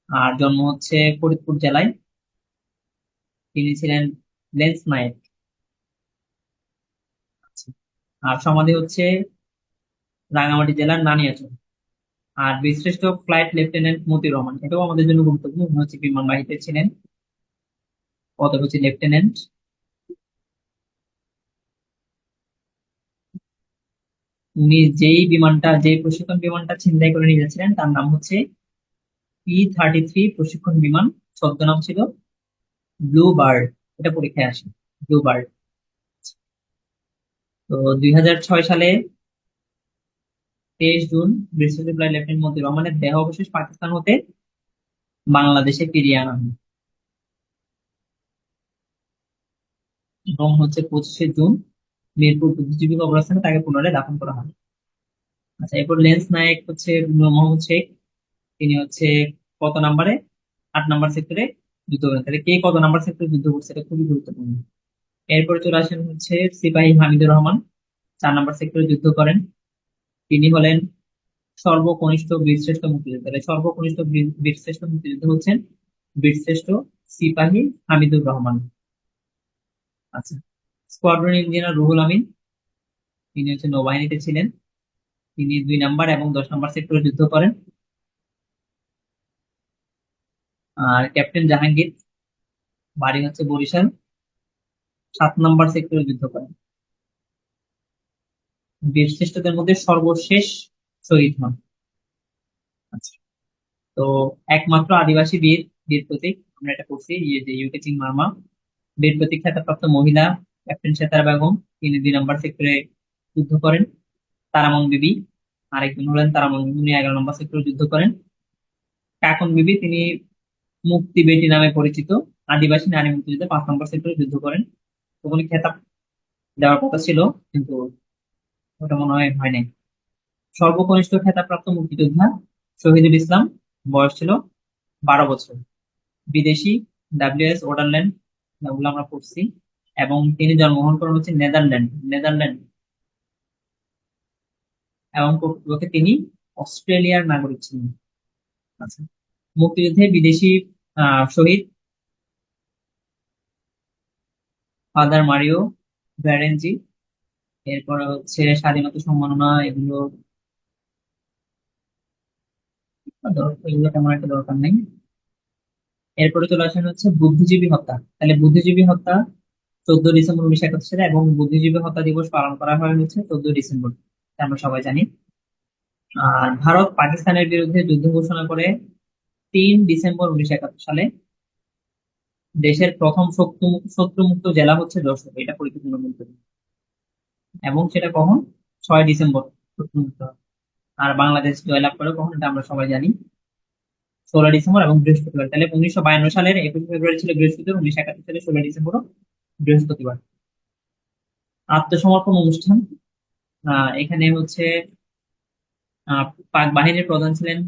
আর জন্ম হচ্ছে ফরিদপুর জেলায়। তিনি ছিলেন লেন্স নায়েক। আর সমাধি হচ্ছে রাঙামাটি জেলার নানিয়াচর। আর বীরশ্রেষ্ঠ ফ্লাইট লেফটেন্যান্ট মতিউর রহমান, এটাও আমাদের জন্য গুরুত্বপূর্ণ। উনি হচ্ছে বিমান বাহিনীতে ছিলেন, পদক হচ্ছে লেফটেন্যান্ট। উনি যেই প্রশিক্ষণ বিমানটা ছিনতাই করে নিয়ে যাচ্ছিলেন তার নাম হচ্ছে P-33 প্রশিক্ষণ বিমান। ছদ্মনাম ছিল ব্লু বার্ড। এটা পরীক্ষায় আসে, ব্লু বার্ড। তো 2006 সালে 23 জুন বীরশ্রেষ্ঠ ফ্লাইট লেফটেন্যান্ট মতিউর রহমানের দেহ অবশেষ পাকিস্তান হতে বাংলাদেশে ফিরিয়ে আনা হয় এবং হচ্ছে 25শে জুন মিরপুর বুদ্ধিজীবী কবরস্থানে তাকে পুনরায় দাফন করা হয়। আচ্ছা, এরপর লেন্স নায়ক হচ্ছে নূর মোহাম্মদ শেখ। তিনি হচ্ছে কত নাম্বারে? 8 নম্বর সেক্টরে যুদ্ধ করেন। তাহলে কে কত নাম্বার সেক্টরে যুদ্ধ করছে এটা খুবই গুরুত্বপূর্ণ। এরপরে চলে আসেন হচ্ছে সিপাহী হামিদুর রহমান, 4 নম্বর সেক্টরে যুদ্ধ করেন। তিনি হলেন সর্বকনিষ্ঠ বীরশ্রেষ্ঠ মুক্তিযোদ্ধা। তাহলে সর্বকনিষ্ঠ বীরশ্রেষ্ঠ মুক্তিযোদ্ধা হচ্ছেন বীরশ্রেষ্ঠ সিপাহী হামিদুর রহমান। আচ্ছা, স্কোয়াড্রন ইঞ্জিনিয়ার রুহুল আমিন, তিনি হচ্ছে নৌবাহিনীতে ছিলেন। তিনি 2 নম্বর এবং 10 নম্বর সেক্টরে যুদ্ধ করেন। আর ক্যাপ্টেন জাহাঙ্গীর, বাড়ি হচ্ছে বরিশাল, 7 নম্বর সেক্টরে যুদ্ধ করেন। বীরশ্রেষ্ঠদের মধ্যে সর্বশেষ শহীদ হন। আচ্ছা। তো একমাত্র আদিবাসী বীর, বীর প্রতীক, আমরা এটা করছি ইয়ে যে ইউকে চিং মার্মা, বীর প্রতীক খেতাবপ্রাপ্ত মহিলা ক্যাপ্টেন সেতারা বেগম, তিনি 2 নম্বর সেক্টরে যুদ্ধ করেন। তারামন বিবি আরেকজন হলেন তারামন বিবি, উনি 11 নম্বর সেক্টরে যুদ্ধ করেন। কাকন বিবি তিনি মুক্তি বেটি নামে পরিচিত, আদিবাসী নারী মুক্তিযুদ্ধে 5 নম্বর সেক্টরে যুদ্ধ করেন। তো উনি খেতাব দেওয়ার কথা ছিল, কিন্তু ওটা মনে হয় নাই। সর্বকনিষ্ঠ খেতাবপ্রাপ্ত মুক্তিযোদ্ধা শহীদুল ইসলাম, বয়স ছিল 12 বছর। বিদেশি ডাব্লিউ এস ওডারল্যান্ড, ওগুলো আমরা পড়ছি। এবং তিনি জন্মগ্রহণ করেন হচ্ছে নেদারল্যান্ড, নেদারল্যান্ড। এবং প্রকৃতপক্ষে তিনি অস্ট্রেলিয়ার নাগরিক ছিলেন। আচ্ছা। মুক্তিযুদ্ধে বিদেশি শহীদ ফাদার মারিও ব্যারেনজি। এরপরে হচ্ছে স্বাধীনতা সম্মাননা, এগুলো এগুলো তেমন একটা দরকার নেই। এরপরে চলে আসেন হচ্ছে বুদ্ধিজীবী হত্যা। তাহলে বুদ্ধিজীবী হত্যা 14 ডিসেম্বর 1971 সালে, এবং বুদ্ধিজীবী হত্যা দিবস পালন করা হয় হচ্ছে 14 ডিসেম্বর, এটা আমরা সবাই জানি। আর ভারত পাকিস্তানের বিরুদ্ধে যুদ্ধ ঘোষণা করে 3 ডিসেম্বর 1971 সালে। দেশের প্রথম শত্রুমুক্ত জেলা হচ্ছে যশোর, এটা পরিচিত বলতে। এবং সেটা কখন? 6 ডিসেম্বর শত্রুমুক্ত হয়। আর বাংলাদেশ জয়লাভ করে কখন, এটা আমরা সবাই জানি, 16 ডিসেম্বর এবং বৃহস্পতিবার। তাহলে 1952 সালের 21 ফেব্রুয়ারি ছিল বৃহস্পতিবার, 1971 সালে 16 ডিসেম্বর বৃহস্পতিবার। আত্মসমর্পণ অনুষ্ঠান, এখানে হচ্ছে পাক বাহিনীর প্রধান ছিলেন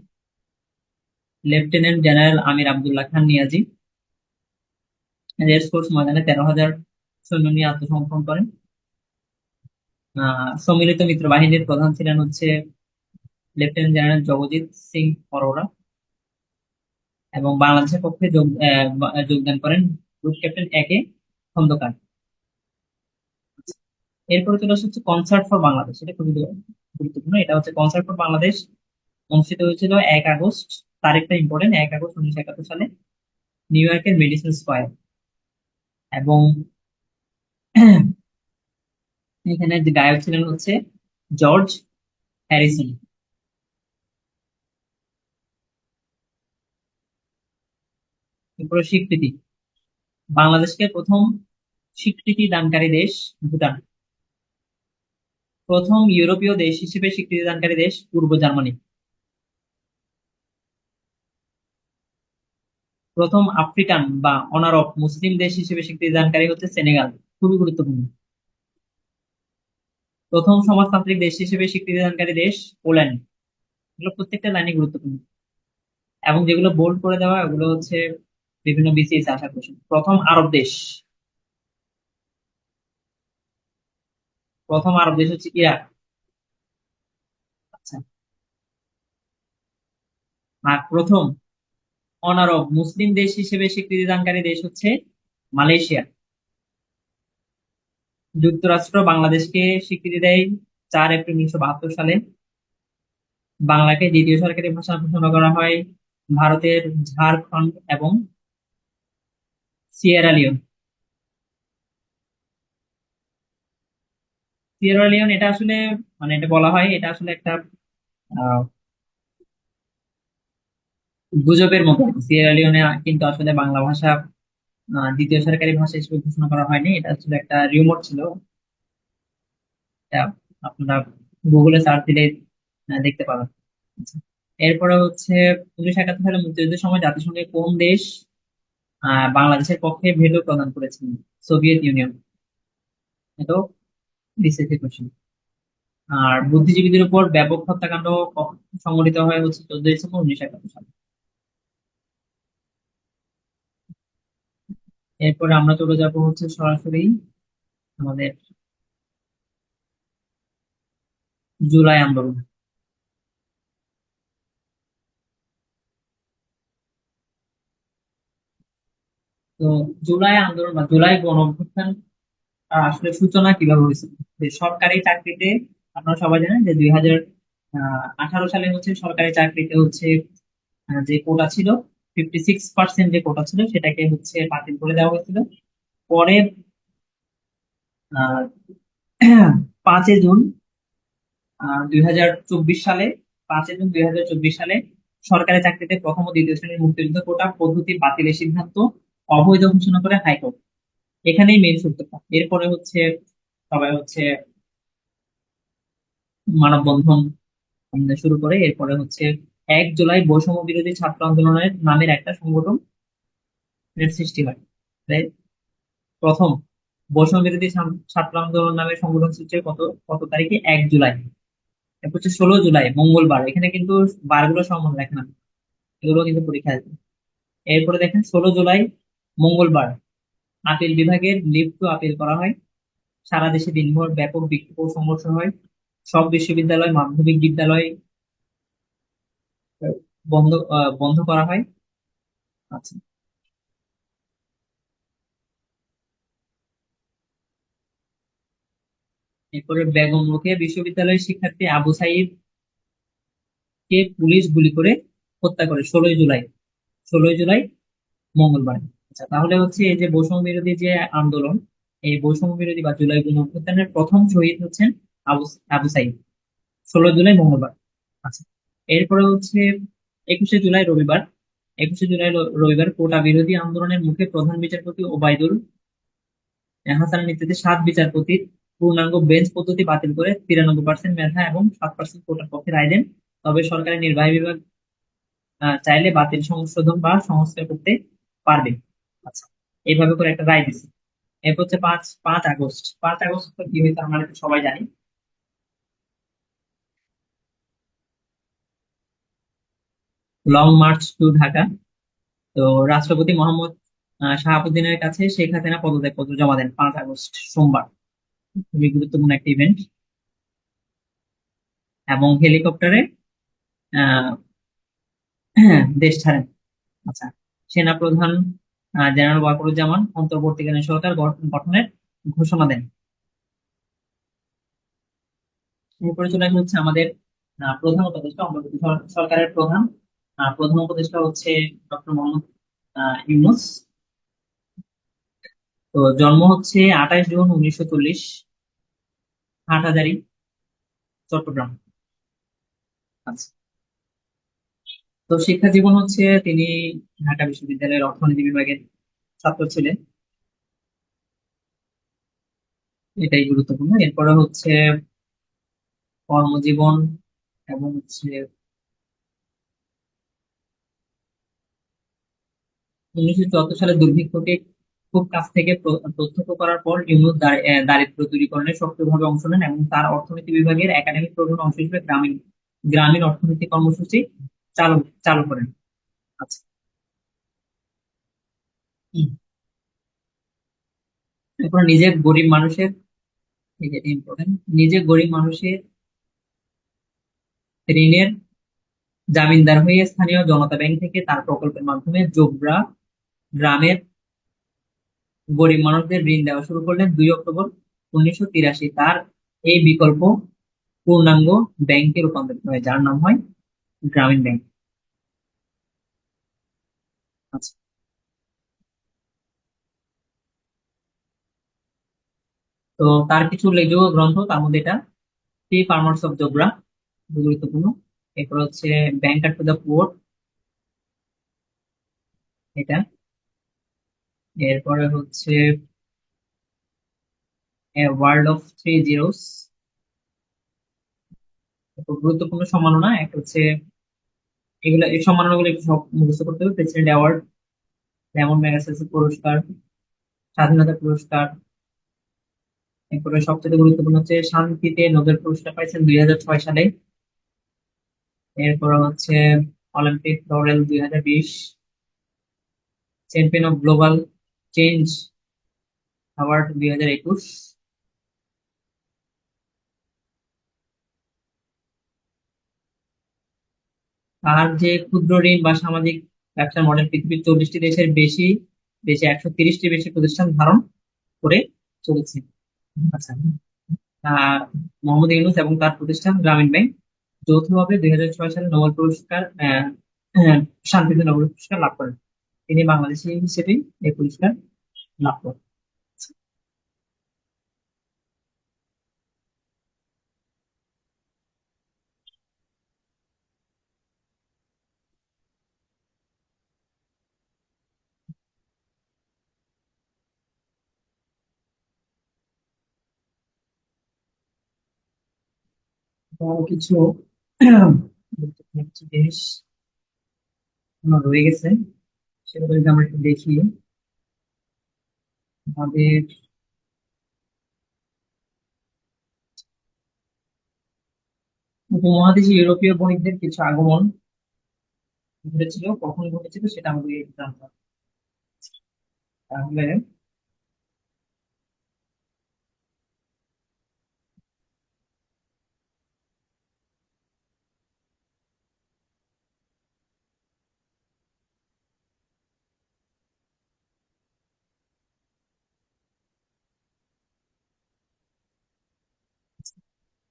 লেফটেন্যান্ট জেনারেল আমির আব্দুল্লাহ খান নিয়াজি। রেসকোর্স ময়দানে 13,000 সৈন্য নিয়ে আত্মসমর্পণ করেন। সম্মিলিত মিত্র বাহিনীর প্রধান ছিলেন হচ্ছে লেফটেন্যান্ট জেনারেল জগজিৎ সিং অরোরা। এবং বাংলাদেশের পক্ষে যোগদান করেন গ্রুপ ক্যাপ্টেন A.K. খন্দকার। এরপরে চলে আসছে হচ্ছে কনসার্ট ফর বাংলাদেশ, এটা খুবই গুরুত্বপূর্ণ। এটা হচ্ছে কনসার্ট ফর বাংলাদেশ অনুষ্ঠিত হয়েছিল 1 আগস্ট, তারিখটা ইম্পর্টেন্ট, 1 আগস্ট 1971 সালে নিউ ইয়র্কের মেডিসন স্কোয়ার। এবং এখানে যে গায়ক ছিলেন হচ্ছে জর্জ হ্যারিসন। এরপরে স্বীকৃতি, বাংলাদেশকে প্রথম স্বীকৃতি দানকারী দেশ ভুটান। প্রথম ইউরোপীয় দেশ হিসেবে স্বীকৃতি দানকারী দেশ পূর্ব জার্মানি। প্রথম আফ্রিকান বা অনারব মুসলিম দেশ হিসেবে স্বীকৃতি দানকারী হচ্ছে সেনেগাল, খুবই গুরুত্বপূর্ণ। প্রথম সমাজতান্ত্রিক দেশ হিসেবে স্বীকৃতি দানকারী দেশ পোল্যান্ড। এগুলো প্রত্যেকটা লাইনে গুরুত্বপূর্ণ, এবং যেগুলো বোল্ড করে দেওয়া ওগুলো হচ্ছে বিভিন্ন বিসিএস আসার প্রশ্ন। প্রথম আরব দেশ, প্রথম আরব দেশ হচ্ছে ইরাক। আচ্ছা। আর প্রথম অনারব মুসলিম দেশ হিসেবে স্বীকৃতি দানকারী দেশ হচ্ছে মালয়েশিয়া। যুক্তরাষ্ট্র বাংলাদেশকে স্বীকৃতি দেয় 4 এপ্রিল 1972 সালে। বাংলাকে দ্বিতীয় সরকারি ভাষা ঘোষণা করা হয় ভারতের ঝাড়খণ্ড এবং সিয়েরা লিওন। সিয়েরা লিওন এটা আসলে, মানে এটা বলা হয় এটা আসলে একটা আহ, গুজবের মতো। সিয়েরা লিওনে কিন্তু আসলে বাংলা ভাষা দ্বিতীয় সরকারি ভাষা হিসেবে ঘোষণা করা হয়নি, এটা আসলে একটা রিউমার ছিল। এটা আপনারা গুগলে সার্চ দিলে দেখতে পাবেন। আচ্ছা। এরপরে হচ্ছে 1971 সালে মুক্তিযুদ্ধের সময় জাতিসংঘের কোন দেশ বাংলাদেশের পক্ষে ভেটো প্রদান করেছিলেন? Soviet union. এটাও বিসিএস কোশ্চেন। আর বুদ্ধিজীবীদের উপর ব্যাপক হত্যাকাণ্ড কখন সংঘটিত হয় হচ্ছে 14 ডিসেম্বর 1971 সালে। এরপরে আমরা চলে যাব হচ্ছে সরাসরি আমাদের জুলাই আন্দোলন। তো জুলাই আন্দোলন বা জুলাই গণ অভ্যুত্থান আসলে সূচনা কিভাবে হয়েছিল? যে সরকারি চাকরিতে, আপনারা সবাই জানেন যে 2018 সালে হচ্ছে সরকারি চাকরিতে হচ্ছে যে কোটা ছিল, 56% যে কোটা ছিল সেটাকে হচ্ছে বাতিল করে দেওয়া হয়েছিল। পরে আহ 5 জুন 2024 সালে, 5 জুন 2024 সালে সরকারি চাকরিতে প্রথম ও দ্বিতীয় শ্রেণীর মুক্তিযুদ্ধ কোটা পদ্ধতি বাতিলের সিদ্ধান্ত অবৈধ ঘোষণা করে হাইকোর্ট। এখানেই মেন সূত্রটা। এরপরে হচ্ছে সবাই হচ্ছে মানববন্ধন শুরু করে। এরপরে হচ্ছে 1 জুলাই বৈষম্য বিরোধী ছাত্র আন্দোলনের নামের একটা সংগঠন সৃষ্টি হয়। তাই প্রথম বৈষম্য বিরোধী ছাত্র আন্দোলন নামের সংগঠন সৃষ্টি হয় কত কত তারিখে? 1 জুলাই। এরপর হচ্ছে 16 জুলাই মঙ্গলবার, এখানে কিন্তু বারগুলো সমান লেখা না, এগুলো কিন্তু পরীক্ষা আসবে। এরপরে দেখেন 16 জুলাই মঙ্গলবার আপিল বিভাগের লিভ টু আপিল করা হয়। সারা দেশে দিনভর ব্যাপক বিক্ষোভ ও সংঘর্ষ হয়। সব বিশ্ববিদ্যালয়, মাধ্যমিক বিদ্যালয় বন্ধ করা হয়। আচ্ছা, এরপরে বেগম রোকেয়া বিশ্ববিদ্যালয়ের শিক্ষার্থী আবু সাইদ কে পুলিশ গুলি করে হত্যা করে 16 জুলাই। 16 জুলাই মঙ্গলবার। আচ্ছা, তাহলে হচ্ছে এই যে বৈষম্য বিরোধী যে আন্দোলন, এই বৈষম্য বিরোধী বা জুলাই গণ অভ্যুত্থানের প্রথম শহীদ হচ্ছেন আবু আবু সাইদ, 16 জুলাই মঙ্গলবার। আচ্ছা, এরপরে হচ্ছে 21শে জুলাই রবিবার। 21শে জুলাই রবিবার কোটা বিরোধী আন্দোলনের মুখে প্রধান বিচারপতি ওবায়দুল হাসানের নেতৃত্বে 7 বিচারপতির পূর্ণাঙ্গ বেঞ্চ পদ্ধতি বাতিল করে 93% মেধা এবং 7% কোটার পক্ষে রায় দেন। তবে সরকারের নির্বাহী বিভাগ চাইলে বাতিল সংশোধন বা সংস্কার করতে পারবে। আচ্ছা, এইভাবে করে একটা রায় দিছে। এরপর হচ্ছে 5 5 আগস্ট। 5 আগস্ট তো কি হয়েছে আমরা তো সবাই জানি। Long march to Dhaka. তো রাষ্ট্রপতি মোহাম্মদ শাহাবুদ্দিনের কাছে শেখ হাসিনা পদত্যাগ পত্র জমা দেন 5 আগস্ট, সোমবার। খুবই গুরুত্বপূর্ণ একটা ইভেন্ট। এবং হেলিকপ্টারে আহ দেশ ছাড়েন। আচ্ছা, সেনাপ্রধান জেনারেল ওয়াকারুজ্জামান অন্তর্বর্তীকালীন সরকার গঠনের ঘোষণা দেন। এরপরে চলে আসে হচ্ছে আমাদের প্রধান উপদেষ্টা, অন্তর্বর্তী সরকারের প্রধান। প্রধান উপদেষ্টা হচ্ছে ডক্টর মোহাম্মদ ইউনূস। তো জন্ম হচ্ছে 28 জুন 1940, হাটহাজারী, চট্টগ্রাম। আচ্ছা, তো শিক্ষা জীবন হচ্ছে তিনি ঢাকা বিশ্ববিদ্যালয়ের অর্থনীতি বিভাগের ছাত্র ছিলেন। এটাই গুরুত্বপূর্ণ। এরপরে হচ্ছে কর্মজীবন এবং হচ্ছে 1974 সালে দুর্ভিক্ষকে খুব কাছ থেকে প্রত্যক্ষ করার পর ইউনূস দারিদ্র দূরীকরণে সক্রিয়ভাবে অংশ নেন এবং তার অর্থনীতি বিভাগের একাডেমিক প্রোগ্রাম অংশ হিসেবে গ্রামীণ গ্রামীণ অর্থনীতি কর্মসূচি চালু চালু করেন। আচ্ছা। হুম। এরপর নিজে গরিব মানুষের, এই যে ইম্পর্টেন্ট, নিজে গরিব মানুষের ঋণের জামিনদার হয়ে স্থানীয় জনতা ব্যাংক থেকে তার প্রকল্পের মাধ্যমে জোবরা গ্রামের গরিব মানুষদের ঋণ দেওয়া শুরু করলেন 2 অক্টোবর 1983। তার এই বিকল্প পূর্ণাঙ্গ ব্যাংকে রূপান্তরিত হয়, যার নাম হয় গ্রামীণ ব্যাংক। আচ্ছা, তো তার কিছু উল্লেখযোগ্য গ্রন্থ, তার মধ্যে এটা থ্রি ফার্মার্স অফ জোবরা, গুরুত্বপূর্ণ। এরপর হচ্ছে ব্যাংকার টু দ্য পুয়ার, এটা। এরপরে হচ্ছে ওয়ার্ল্ড অফ থ্রি জিরোস। গুরুত্বপূর্ণ সম্মাননা একটা হচ্ছে, এগুলো এই সম্মাননাগুলো একটু সব মুখস্থ করতে হবে। প্রেসিডেন্ট অ্যাওয়ার্ড, রেমন ম্যাগসেসে পুরস্কার, স্বাধীনতা পুরস্কার। এরপরে সবচেয়ে গুরুত্বপূর্ণ হচ্ছে শান্তিতে নোবেল পুরস্কার পাইছেন 2006 সালে। এরপর হচ্ছে Olympic lauryl 2020, champion of global change award 2021। আর যে ক্ষুদ্র ঋণ বা সামাজিক ব্যবসার মডেল পৃথিবীর 40টি দেশের বেশি দেশে 130টি বেশি প্রতিষ্ঠান ধারণ করে চলেছে। আচ্ছা, আহ মোহাম্মদ ইউনূস এবং তার প্রতিষ্ঠান গ্রামীণ ব্যাংক যৌথভাবে 2006 সালে নোবেল পুরস্কার, আহ, শান্তিতে নোবেল পুরস্কার লাভ করেন। তিনি বাংলাদেশি হিসেবে এই পুরস্কার লাভ করেন। আরো কিছু গুরুত্বপূর্ণ কিছু জিনিস এখনো রয়ে গেছে, সেগুলো যদি আমরা একটু দেখি। আমাদের উপমহাদেশে ইউরোপীয় বণিকদের কিছু আগমন ঘটেছিল, কখন ঘটেছিল সেটা আমাদের জানতে হবে। তাহলে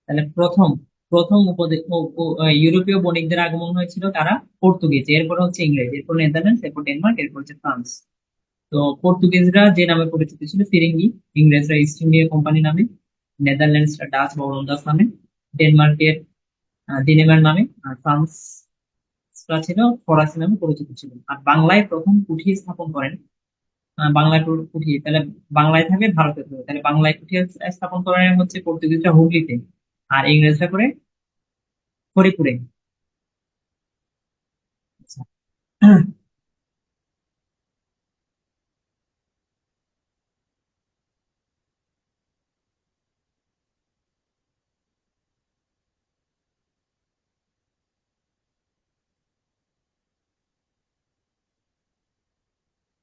তাহলে প্রথম প্রথম ইউরোপীয় বণিকদের আগমন হয়েছিল কারা? পর্তুগিজ, এরপর হচ্ছে ইংরেজ, এরপর নেদারল্যান্ডস, এরপর ডেনমার্ক, এরপর হচ্ছে ফ্রান্স। তো পর্তুগিজরা যে নামে পরিচিত ছিল ফিরিঙ্গি, ইংরেজরা ইস্ট ইন্ডিয়া কোম্পানি নামে, নেদারল্যান্ডসরা ডাচ বা ওলন্দাজ নামে, ডেনমার্কের ডিনেমার নামে, আর ফ্রান্সরা ছিল ফরাসি নামে পরিচিত ছিল। আর বাংলায় প্রথম কুঠি স্থাপন করেন, বাংলায় কুঠি, তাহলে বাংলায় থাকে ভারতে থাকে, তাহলে বাংলায় কুঠি স্থাপন করেন হচ্ছে পর্তুগিজরা হুগলিতে, আর ইংরেজরা করে হরিপুরে। আচ্ছা।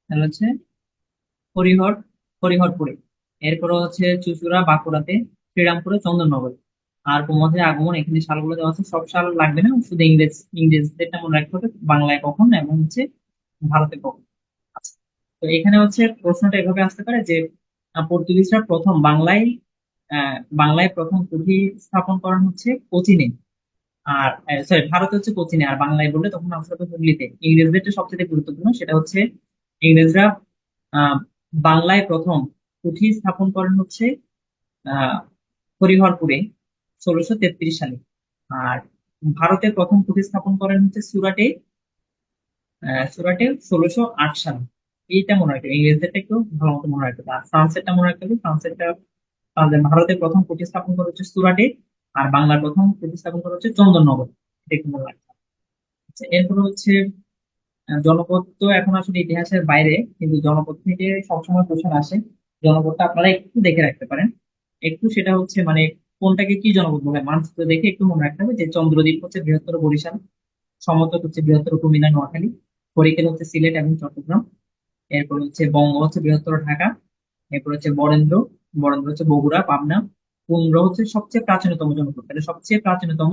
তাহলে হচ্ছে হরিহর, হরিহরপুরে, এরপর হচ্ছে চুঁচুড়া বাঁকুড়াতে, শ্রীরামপুরে, চন্দননগরে। আর তোমাদের আগমন এখানে সালগুলো দেওয়া আছে, সব সাল লাগবে না, শুধু ইংরেজদেরটা মনে রাখতে হবে, বাংলায় কখন এবং হচ্ছে ভারতে কখন। আচ্ছা, তো এখানে হচ্ছে প্রশ্নটা এভাবে আসতে পারে যে পর্তুগিজরা প্রথম বাংলায় প্রথম কুঠি স্থাপন করেন হচ্ছে কোচিনে, আর সরি ভারতে হচ্ছে কোচিনে, আর বাংলায় বললে তখন আসলে হবে হুগলিতে। ইংরেজদেরটা সবচেয়ে গুরুত্বপূর্ণ, সেটা হচ্ছে ইংরেজরা আহ বাংলায় প্রথম কুঠি স্থাপন করেন হচ্ছে আহ হরিহরপুরে 1633 সালে। আর ভারতে প্রথম কুঠি স্থাপন করেন হচ্ছে সুরাটে 1608 সালে। এইটা মনে রাখবে, ইংরেজদেরটা একটু ভালো মতো মনে রাখবে। আর ফ্রান্সেরটা মনে রাখতে হবে, ভারতে প্রথম কুঠি স্থাপন করা হচ্ছে সুরাটে, আর বাংলার প্রথম কুঠি স্থাপন করা হচ্ছে চন্দননগর। এটা একটু মনে রাখতে হবে। আচ্ছা, এরপর হচ্ছে জনপদ তো এখন আসলে ইতিহাসের বাইরে, কিন্তু জনপদ থেকে সবসময় কোশ্চেন আসে। জনপদটা আপনারা একটু দেখে রাখতে পারেন, একটু, সেটা হচ্ছে মানে কোনটাকে কি জনপদ বলে মানচিত্র দেখে একটু মনে রাখতে হবে যে চন্দ্রদ্বীপ হচ্ছে বৃহত্তর বরিশাল, সমতট হচ্ছে বৃহত্তর কুমিল্লা নোয়াখালী, হরিকেল হচ্ছে সিলেট এবং চট্টগ্রাম, এরপর হচ্ছে বঙ্গ হচ্ছে বৃহত্তর ঢাকা, এরপর হচ্ছে বরেন্দ্র, বরেন্দ্র হচ্ছে বগুড়া পাবনা, পুন্ড্র হচ্ছে সবচেয়ে প্রাচীনতম জনপদ, তাহলে সবচেয়ে প্রাচীনতম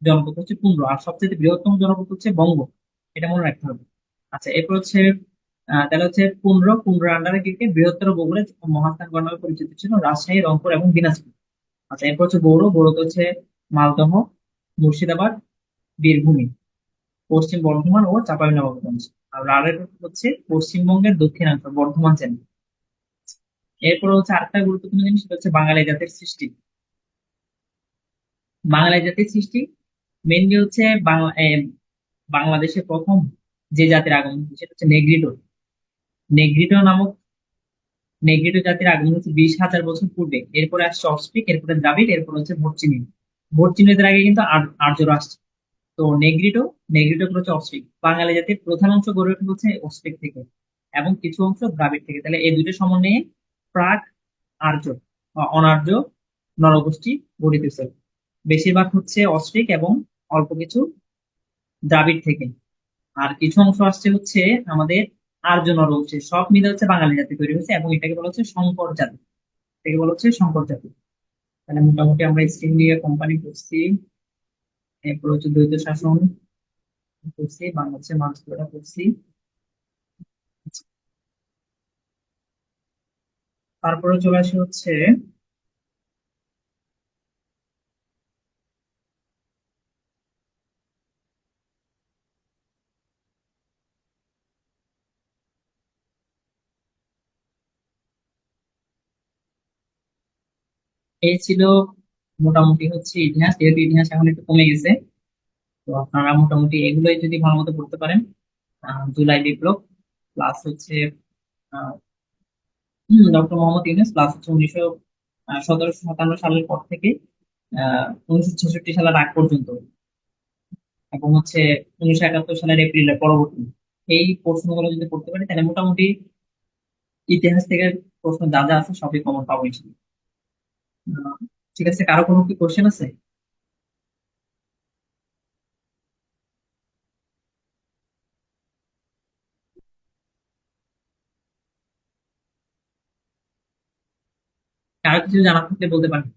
জনপদ হচ্ছে পুন্ড্র, আর সবচেয়ে বৃহত্তম জনপদ হচ্ছে বঙ্গ। এটা মনে রাখতে হবে। আচ্ছা, এরপর হচ্ছে তাহলে হচ্ছে পুন্ড্র আন্ডারে কি কি? বৃহত্তর বগুড়া মহাস্থানগড় নামে পরিচিত ছিল, রাজশাহী, রংপুর এবং দিনাজপুর। আচ্ছা, এরপর হচ্ছে গৌড় তো হচ্ছে মালদহ, মুর্শিদাবাদ, বীরভূমি, পশ্চিম বর্ধমান ও চাঁপাইনবাবগঞ্জ। আর রাঢ়ের হচ্ছে পশ্চিমবঙ্গের দক্ষিণাংশ, বর্ধমান জেলা। এরপর হচ্ছে আরেকটা গুরুত্বপূর্ণ জিনিস, সেটা হচ্ছে বাঙালি জাতির সৃষ্টি। বাঙালি জাতির সৃষ্টি মেনলি হচ্ছে বাংলাদেশে প্রথম যে জাতির আগমন হয়েছে সেটা হচ্ছে নেগ্রিটো। নেগ্রিটো নামক নেগ্রিটো জাতির আগমন হচ্ছে 20,000 বছর পূর্বে। এরপরে আসছে অস্ট্রিক, এরপরে দ্রাবিড়, এরপর হচ্ছে ভোটচিনি। ভোটচিনিদের আগে কিন্তু আর্যরা আসছে। তো নেগ্রিটো হচ্ছে অস্ট্রিক। বাঙালি জাতির প্রধান অংশ গড়ে ওঠে হচ্ছে অস্ট্রিক থেকে, এবং কিছু অংশ দ্রাবিড় থেকে। তাহলে এই দুইটা সমন্বয়ে প্রাক আর্য বা অনার্য নরগোষ্ঠী গঠিত হয়েছে। বেশিরভাগ হচ্ছে অস্ট্রিক এবং অল্প কিছু দ্রাবিড় থেকে। আর কিছু অংশ আসছে হচ্ছে আমাদের আর্য নরগোষ্ঠী, সব মিলে হচ্ছে বাঙালি জাতি তৈরি হয়েছে, এবং এটাকে বলা হচ্ছে সংকর জাতি। এটাকে বলা হচ্ছে সংকর জাতি। তাহলে মোটামুটি আমরা ইস্ট ইন্ডিয়া কোম্পানি করছি, এরপর হচ্ছে দ্বৈত শাসন করছি, বাংলাদেশের মানচিত্রটা করছি। তারপরে চলে আসে হচ্ছে এই ছিল মোটামুটি হচ্ছে ইতিহাস, যেহেতু ইতিহাস এখন একটু কমে গেছে। তো আপনারা মোটামুটি এগুলোই যদি ভালো মতো পড়তে পারেন, জুলাই বিপ্লব প্লাস হচ্ছে ডক্টর মোহাম্মদ ইউনূস প্লাস হচ্ছে 1757 সালের পর থেকে 1966 সালের আগ পর্যন্ত, এবং হচ্ছে 1971 সালের এপ্রিলের পরবর্তী, এই প্রশ্নগুলো যদি করতে পারি তাহলে মোটামুটি ইতিহাস থেকে প্রশ্ন যা যা আছে সবই কমন পাবো ইনশাল্লাহ। আহ, ঠিক আছে, কারো কোনো কি কোশ্চেন আছে? কারো কিছু জানা থাকলে বলতে পারেন।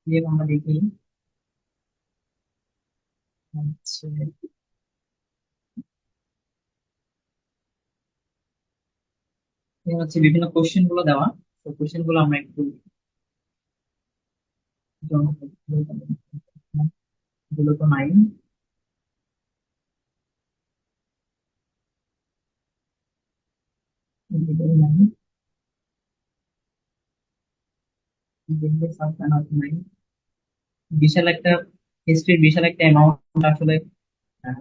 দিয়ে আমরা দেখি হচ্ছে, এখানে হচ্ছে বিভিন্ন কোশ্চেন গুলো দেওয়া, তো কোশ্চেন গুলো আমরা একটু এগুলো তো নাই, এগুলো নাই, এগুলো সব জানা নাই। বিশাল একটা হিস্ট্রির বিশাল একটা অ্যামাউন্ট আসলে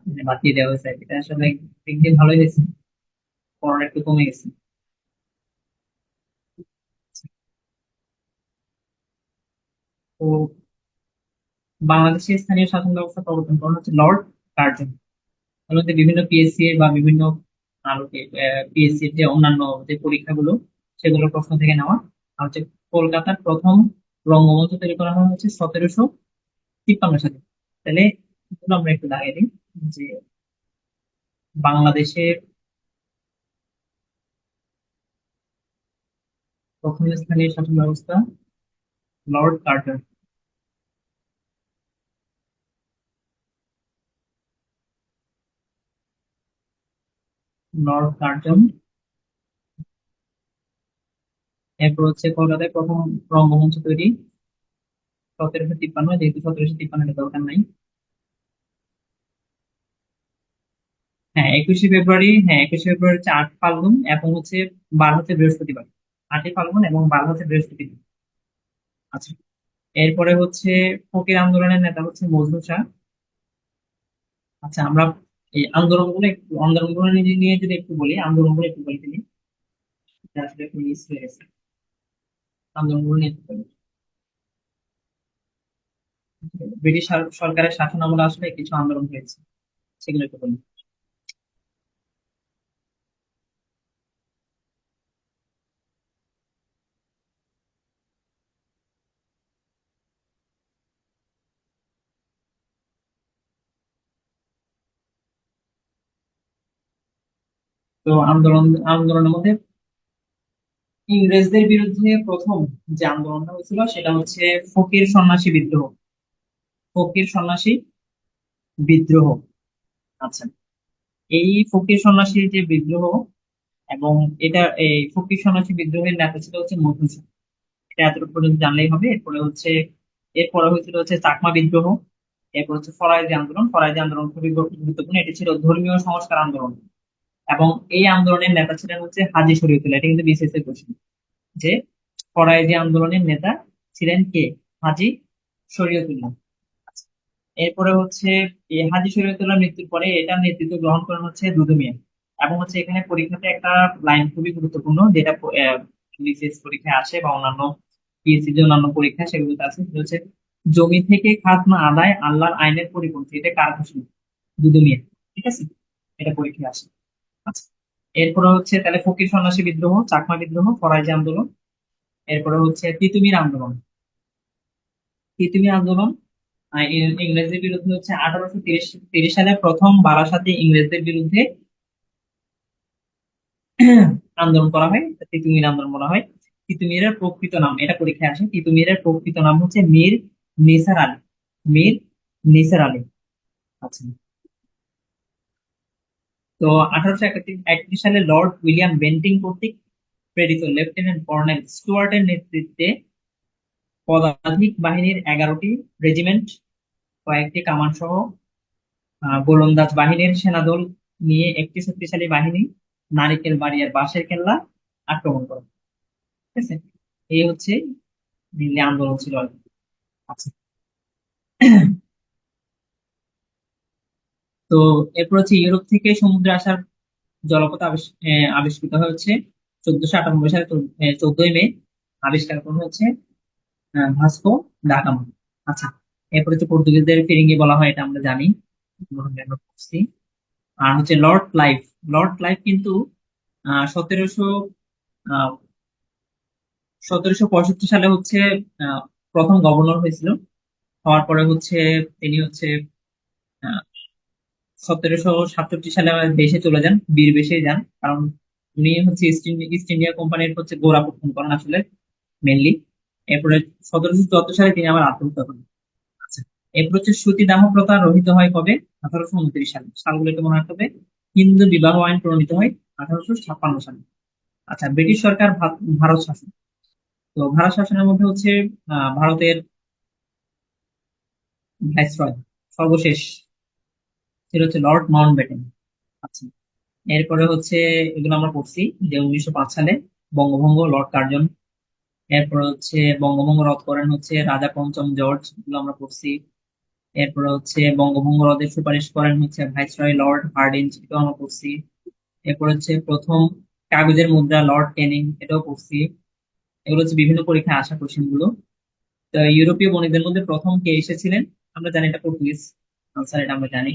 মানে বাতিয়ে দেওয়া হয়েছে, এটা আসলে দিক দিয়ে ভালোই হয়েছে, পড়াটা একটু কমে গেছে। তো বাংলাদেশের স্থানীয় শাসন ব্যবস্থা প্রবর্তন করা হচ্ছে লর্ড কার্জন। এর মধ্যে বিভিন্ন পিএসসি বা বিভিন্ন আলোকে পিএসসি এর যে অন্যান্য যে পরীক্ষাগুলো, সেগুলো প্রশ্ন থেকে নেওয়া। আর হচ্ছে কলকাতার প্রথম রঙ্গমঞ্চ তৈরি করা হয় হচ্ছে 1753 সালে। তাহলে এগুলো আমরা একটু দাঁড়িয়ে দিই, যে বাংলাদেশের প্রথম স্থানীয় শাসন ব্যবস্থা লর্ড কার্জন। Lord Curzon. এরপর হচ্ছে কলকাতায় প্রথম রঙ্গমঞ্চ তৈরি 1753, যেহেতু 1753 এর দরকার নাই। হ্যাঁ, 21শে ফেব্রুয়ারি, হ্যাঁ 21শে ফেব্রুয়ারি হচ্ছে 8 ফাল্গুন, এবং হচ্ছে 12 হচ্ছে বৃহস্পতিবার। 8ই ফাল্গুন এবং 12 হচ্ছে বৃহস্পতিবার। আচ্ছা, এরপরে হচ্ছে ফকির আন্দোলনের নেতা হচ্ছে মজনু শাহ। আচ্ছা, আমরা এই আন্দোলনগুলো নিয়ে যদি একটু বলি, আন্দোলনগুলো একটু বলে দিই, এটা আসলে একটু মিস হয়ে গেছে। আন্দোলনগুলো নিয়ে একটু বলি। ব্রিটিশ সরকারের শাসন আমলে আসলে কিছু আন্দোলন হয়েছে, সেগুলো একটু বলি। তো আন্দোলনের মধ্যে ইংরেজদের বিরুদ্ধে প্রথম যে আন্দোলনটা হয়েছিল সেটা হচ্ছে ফকির সন্ন্যাসী বিদ্রোহ। ফকির সন্ন্যাসী বিদ্রোহ। আচ্ছা, এই ফকির সন্ন্যাসীর যে বিদ্রোহ, এবং এই ফকির সন্ন্যাসী বিদ্রোহের নেতা ছিল হচ্ছে মধু সেন। এটা এতটুকু পর্যন্ত জানলেই হবে। এরপরে হয়েছিল হচ্ছে চাকমা বিদ্রোহ। এরপর হচ্ছে ফরাজি আন্দোলন। ফরাজি আন্দোলন খুবই গুরুত্বপূর্ণ, এটি ছিল ধর্মীয় সংস্কার আন্দোলন, এবং এই আন্দোলনের নেতা ছিলেন হচ্ছে হাজী শরীয়তুল্লাহ। এটা কিন্তু বিসিএস এর কোশ্চেন, যে ফরাজি আন্দোলনের নেতা ছিলেন কে? হাজী শরীয়তুল্লাহ। এরপরে হচ্ছে এই হাজী শরীয়তুল্লাহ মৃত্যুর পরে এটার নেতৃত্ব গ্রহণ করেন হচ্ছে দুদু মিয়া। এবং হচ্ছে এখানে পরীক্ষাতে একটা লাইন খুবই গুরুত্বপূর্ণ, যেটা বিসিএস পরীক্ষায় আসে বা অন্যান্য পিএসসি যে অন্যান্য পরীক্ষা সেগুলোতে আছে, সেটা হচ্ছে জমি থেকে খাজনা আদায় আল্লাহর আইনের পরিপন্থী। এটা কার ঘোষণা? দুদু মিয়া। ঠিক আছে, এটা পরীক্ষায় আসে। আচ্ছা, এরপরে হচ্ছে তাহলে ফকির সন্ন্যাসী বিদ্রোহ, চাকমা বিদ্রোহ, ফরাজি আন্দোলন। এরপরে হচ্ছে তিতুমির আন্দোলন। তিতুমির আন্দোলন ইংরেজদের বিরুদ্ধে হচ্ছে 1830 সালে প্রথম বারাসাতে ইংরেজদের বিরুদ্ধে আন্দোলন করা হয়, তা তিতুমির আন্দোলন বলা হয়। তিতুমিরের প্রকৃত নাম, এটা পরীক্ষায় আসে, তিতুমিরের প্রকৃত নাম হচ্ছে মীর নিসার আলী। মীর নিসার আলী। আচ্ছা, তো 1831 সালে লর্ড উইলিয়াম বেন্টিং কর্তৃক প্রেরিত লেফটেন্যান্ট কর্নেল স্টুয়ার্টের নেতৃত্বে পদাতিক বাহিনীর 11টি রেজিমেন্ট, কয়েকটি কামান সহ গোলন্দাজ বাহিনীর সেনাদল নিয়ে একটি শক্তিশালী বাহিনী নারিকেল বাড়ি আর বাঁশের কেল্লা আক্রমণ করে। ঠিক আছে, এই হচ্ছে দিল্লি আন্দোলন ছিল আর কি। আচ্ছা, তো এরপর হচ্ছে ইউরোপ থেকে সমুদ্রে আসার জলপথ আবিষ্কৃত হচ্ছে 1498 সালে 14ই মে আবিষ্কার করা হচ্ছে ভাস্কো দা গামা। আচ্ছা, এরপর হচ্ছে পর্তুগিজদের ফিরিঙ্গি বলা হয়, এটা আমরা জানি, আমরা পড়ছি। আর হচ্ছে লর্ড ক্লাইভ। লর্ড ক্লাইভ কিন্তু 1700 1765 সালে হচ্ছে আহ, প্রথম গভর্নর হয়েছিল। হওয়ার পরে হচ্ছে তিনি হচ্ছে 1767 সালে আমাদের দেশে চলে যান, বীর বেশে যান, কারণ উনি হচ্ছে ইস্ট ইন্ডিয়া কোম্পানির হচ্ছে গোড়াপত্তন করেন আসলে মেনলি। এরপরে 1774 সালে তিনি আবার আত্মহত্যা করেন। আচ্ছা, এরপর হচ্ছে সতীদাহ প্রথা রহিত হয় কবে? 1829 সালে। সালগুলো একটু মনে রাখতে হবে। হিন্দু বিবাহ আইন প্রণীত হয় 1856 সালে। আচ্ছা, ব্রিটিশ সরকার ভারত শাসন। তো ভারত শাসনের মধ্যে হচ্ছে ভারতের ভাইসরয় সর্বশেষ ছিল হচ্ছে লর্ড মাউন্টব্যাটেন। আচ্ছা, এরপরে হচ্ছে এগুলো আমরা পড়ছি যে 1905 সালে বঙ্গভঙ্গ, লর্ড কার্জন। এরপরে হচ্ছে বঙ্গভঙ্গ রদ করেন হচ্ছে রাজা পঞ্চম জর্জ, এগুলো আমরা পড়ছি। এরপরে হচ্ছে বঙ্গভঙ্গ রদের সুপারিশ করেন হচ্ছে ভাইসরয় লর্ড হার্ডিঞ্জ, এটাও আমরা পড়ছি। এরপর হচ্ছে প্রথম কাগজের মুদ্রা লর্ড ক্যানিং, এটাও পড়ছি। এগুলো হচ্ছে বিভিন্ন পরীক্ষায় আসা কোশ্চেন গুলো। তো ইউরোপীয় বণিকদের মধ্যে প্রথম কে এসেছিলেন? আমরা জানি এটা পর্তুগিজ, আনসার এটা আমরা জানি।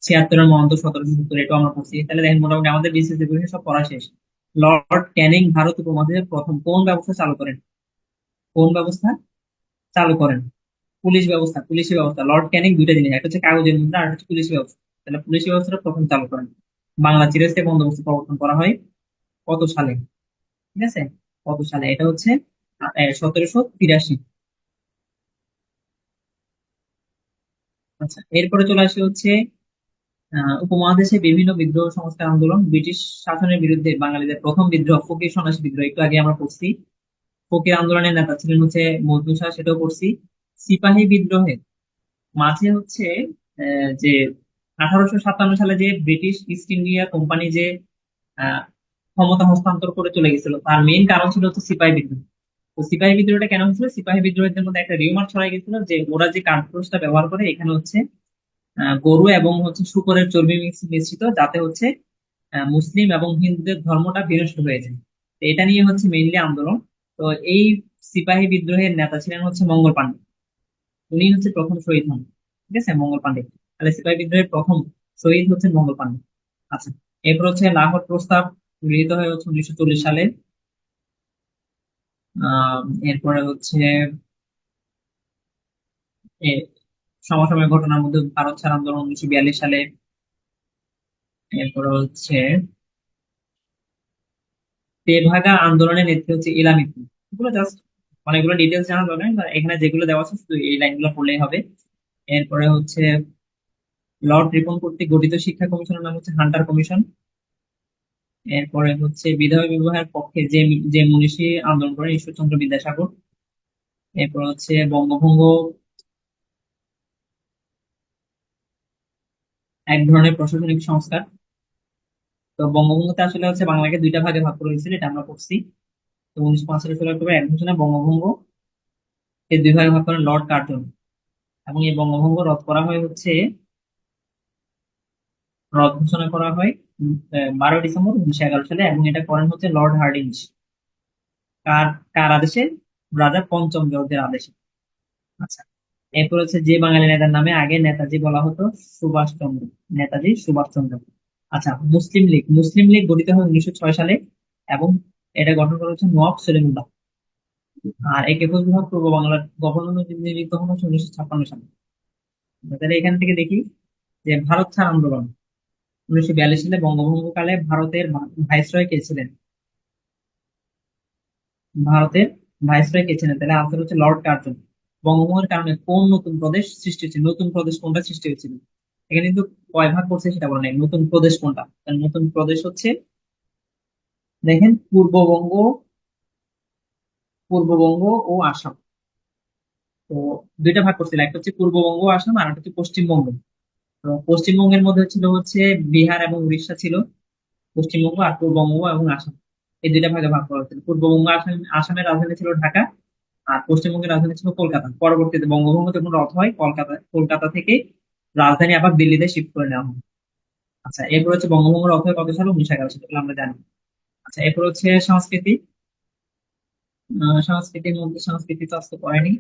76-এর মন্ত্র 1770, এটাও আমরা পড়ছি। তাহলে দেখেন মোটামুটি আমাদের বিসিএস এর সব পড়া শেষ। লর্ড ক্যানিং ভারত উপমহাদেশে প্রথম কোন ব্যবস্থা চালু করেন? কোন ব্যবস্থা চালু করেন? পুলিশ ব্যবস্থা, পুলিশি ব্যবস্থা। লর্ড ক্যানিং দুইটা জিনিস, একটা হচ্ছে কাগজের মুদ্রা আর হচ্ছে পুলিশি ব্যবস্থা। তাহলে পুলিশি ব্যবস্থাটা প্রথম চালু করেন। বাংলা চিরস্থায়ী বন্দোবস্ত প্রবর্তন করা হয় কত সালে? ঠিক আছে, কত সালে? এটা হচ্ছে 1783। আচ্ছা, এরপরে চলে আসে হচ্ছে উপমহাদেশে বিভিন্ন বিদ্রোহ সংস্কার আন্দোলন। ব্রিটিশ শাসনের বিরুদ্ধে বাঙালিদের প্রথম বিদ্রোহ ফকির সন্ন্যাসী বিদ্রোহ, একটু আগে আমরা পড়ছি। ফকির আন্দোলনের নেতা ছিলেন হচ্ছে মজনু শাহ, সেটাও পড়ছি। সিপাহী বিদ্রোহের মাঝে হচ্ছে যে 1857 সালে যে ব্রিটিশ ইস্ট ইন্ডিয়া কোম্পানি যে আহ, ক্ষমতা হস্তান্তর করে চলে গেছিল, তার মেইন কারণ ছিল হচ্ছে সিপাহী বিদ্রোহ। তো সিপাহী বিদ্রোহটা কেন হয়েছিল? সিপাহী বিদ্রোহের মধ্যে একটা রিউমার ছড়াই গেছিল যে ওরা যে কাঠখোলসটা ব্যবহার করে এখানে হচ্ছে গরু এবং হচ্ছে শূকরের চর্বি মিশ্রিত, যাতে হচ্ছে মুসলিম এবং হিন্দুদের ধর্মটা বিনষ্ট হয়ে যায়। তো এটা নিয়ে হচ্ছে মেইনলি আন্দোলন। তো এই সিপাহী বিদ্রোহের নেতা ছিলেন হচ্ছে মঙ্গল পাণ্ডে। উনি হচ্ছে প্রথম শহীদ হন। ঠিক আছে, মঙ্গল পাণ্ডে। তাহলে সিপাহী বিদ্রোহের প্রথম শহীদ হচ্ছে মঙ্গল পাণ্ডে। আচ্ছা, এরপর হচ্ছে লাহোর প্রস্তাব গৃহীত হয় হচ্ছে 1940 সালে। আহ এরপরে হচ্ছে এ, সমসাময়িক ঘটনার মধ্যে ভারত ছাড় আন্দোলন 1942 সালে। এরপরে হচ্ছে তেভাগা আন্দোলনের নেত্রী হচ্ছে ইলামিতি। এগুলো জাস্ট অনেকগুলো ডিটেলস জানা দরকার নেই, এখানে যেগুলো দেওয়া আছে শুধু এই লাইনগুলো পড়লেই হবে। এরপরে হচ্ছে লর্ড রিপন কর্তৃক গঠিত শিক্ষা কমিশনের নাম হচ্ছে হান্টার কমিশন। এরপরে হচ্ছে বিধবা বিবাহের পক্ষে যে যে মনীষী আন্দোলন করেন ঈশ্বরচন্দ্র বিদ্যাসাগর। এরপর হচ্ছে বঙ্গভঙ্গ এক ধরনের প্রশাসনিক সংস্কার। তো বঙ্গভঙ্গতে আসলে হচ্ছে বাংলাকে দুইটা ভাগে ভাগ করে হয়েছিল, এটা আমরা পড়ছি। তো 1905 সালে 16 অক্টোবর অ্যাডমিশনে বঙ্গভঙ্গ এই দুই ভাগে ভাগ করেন লর্ড কার্জন। এবং এই বঙ্গভঙ্গ রদ করা হয় হচ্ছে, রদ ঘোষণা করা হয় 12 ডিসেম্বর 1911 সালে, এবং এটা করেন হচ্ছে লর্ড হার্ডিঞ্জ। কার কার আদেশে? রাজা পঞ্চম জর্জের আদেশে। আচ্ছা, এরপর হচ্ছে যে বাঙালি নেতার নামে আগে নেতাজি বলা হতো, সুভাষচন্দ্র। নেতাজি সুভাষচন্দ্র। আচ্ছা, মুসলিম লীগ গঠিত হয় 1906 সালে, এবং এটা গঠন করা হচ্ছে নওয়াব সলিমুল্লাহ। আর একে কোচবিহার পূর্ব বাংলার গভর্নর নিযুক্ত হন হচ্ছে 1956 সালে। তাহলে এখান থেকে দেখি যে ভারত ছাড় আন্দোলন 1942 সালে বঙ্গভঙ্গ কালে ভারতের ভাইসরয় কে ছিলেন? ভারতের ভাইসরয় কে ছিলেন? তাহলে আনসার হচ্ছে লর্ড কার্জন। বঙ্গভঙ্গের কারণে কোন নতুন প্রদেশ সৃষ্টি হয়েছিল? নতুন প্রদেশ কোনটা সৃষ্টি হয়েছিল? এখানে কিন্তু কয় ভাগ করছে সেটা বলা নেই, নতুন প্রদেশ কোনটা। তাহলে নতুন প্রদেশ হচ্ছে, দেখেন, পূর্ববঙ্গ, পূর্ববঙ্গ ও আসাম। তো দুইটা ভাগ করছিল, একটা হচ্ছে পূর্ববঙ্গ ও আসাম, আর একটা হচ্ছে পশ্চিমবঙ্গ। তো পশ্চিমবঙ্গের মধ্যে ছিল হচ্ছে বিহার এবং উড়িষ্যা ছিল, পশ্চিমবঙ্গ আর পূর্ববঙ্গ এবং আসাম, এই দুইটা ভাগে ভাগ করা হয়েছিল। পূর্ববঙ্গ আসামের রাজধানী ছিল ঢাকা, আর পশ্চিমবঙ্গের রাজধানী ছিল কলকাতা। পরবর্তীতে বঙ্গভঙ্গ যখন রদ হয়, কলকাতা থেকে রাজধানী আবার দিল্লিতে শিফট করে নেওয়া হয়। আচ্ছা, এরপর হচ্ছে বঙ্গভঙ্গ রদ হয় কত সালে? 1911 সালে, এগুলো আমরা জানি। আচ্ছা, এরপর হচ্ছে সংস্কৃতি। সংস্কৃতির মধ্যে সংস্কৃতি তো আজকে পড়েনি।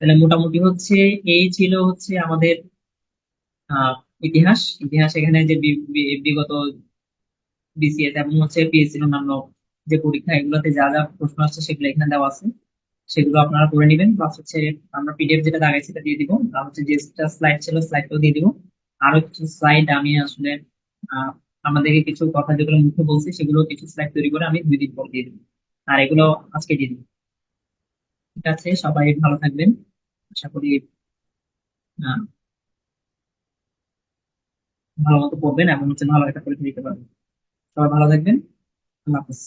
তাহলে মোটামুটি হচ্ছে এই ছিল হচ্ছে আমাদের আহ ইতিহাস। ইতিহাস এখানে যে বিগত বিসিএস এবং হচ্ছে পিএসসি অন্যান্য যে পরীক্ষা, এগুলোতে যা যা প্রশ্ন আসছে সেগুলো এখানে দেওয়া আছে, সেগুলো আপনারা করে নেবেন। প্লাস হচ্ছে আমরা পিডিএফ যেটা দাগাই সেটা দিয়ে দিব, আর হচ্ছে যে স্লাইড ছিল স্লাইডটাও দিয়ে দিব। আরো কিছু স্লাইড আমি আসলে আহ আমাদেরকে কিছু কথা যেগুলো মুখে বলছি সেগুলো কিছু স্লাইড তৈরি করে আমি 2 দিন পর দিয়ে দিব, আর এগুলো আজকে দিয়ে দিব। ঠিক আছে, সবাই ভালো থাকবেন। আশা করি আহ ভালো মতো পড়বেন এবং হচ্ছে ভালো একটা পরীক্ষা দিতে পারবেন। সবাই ভালো থাকবেন। আল্লাহ হাফিজ।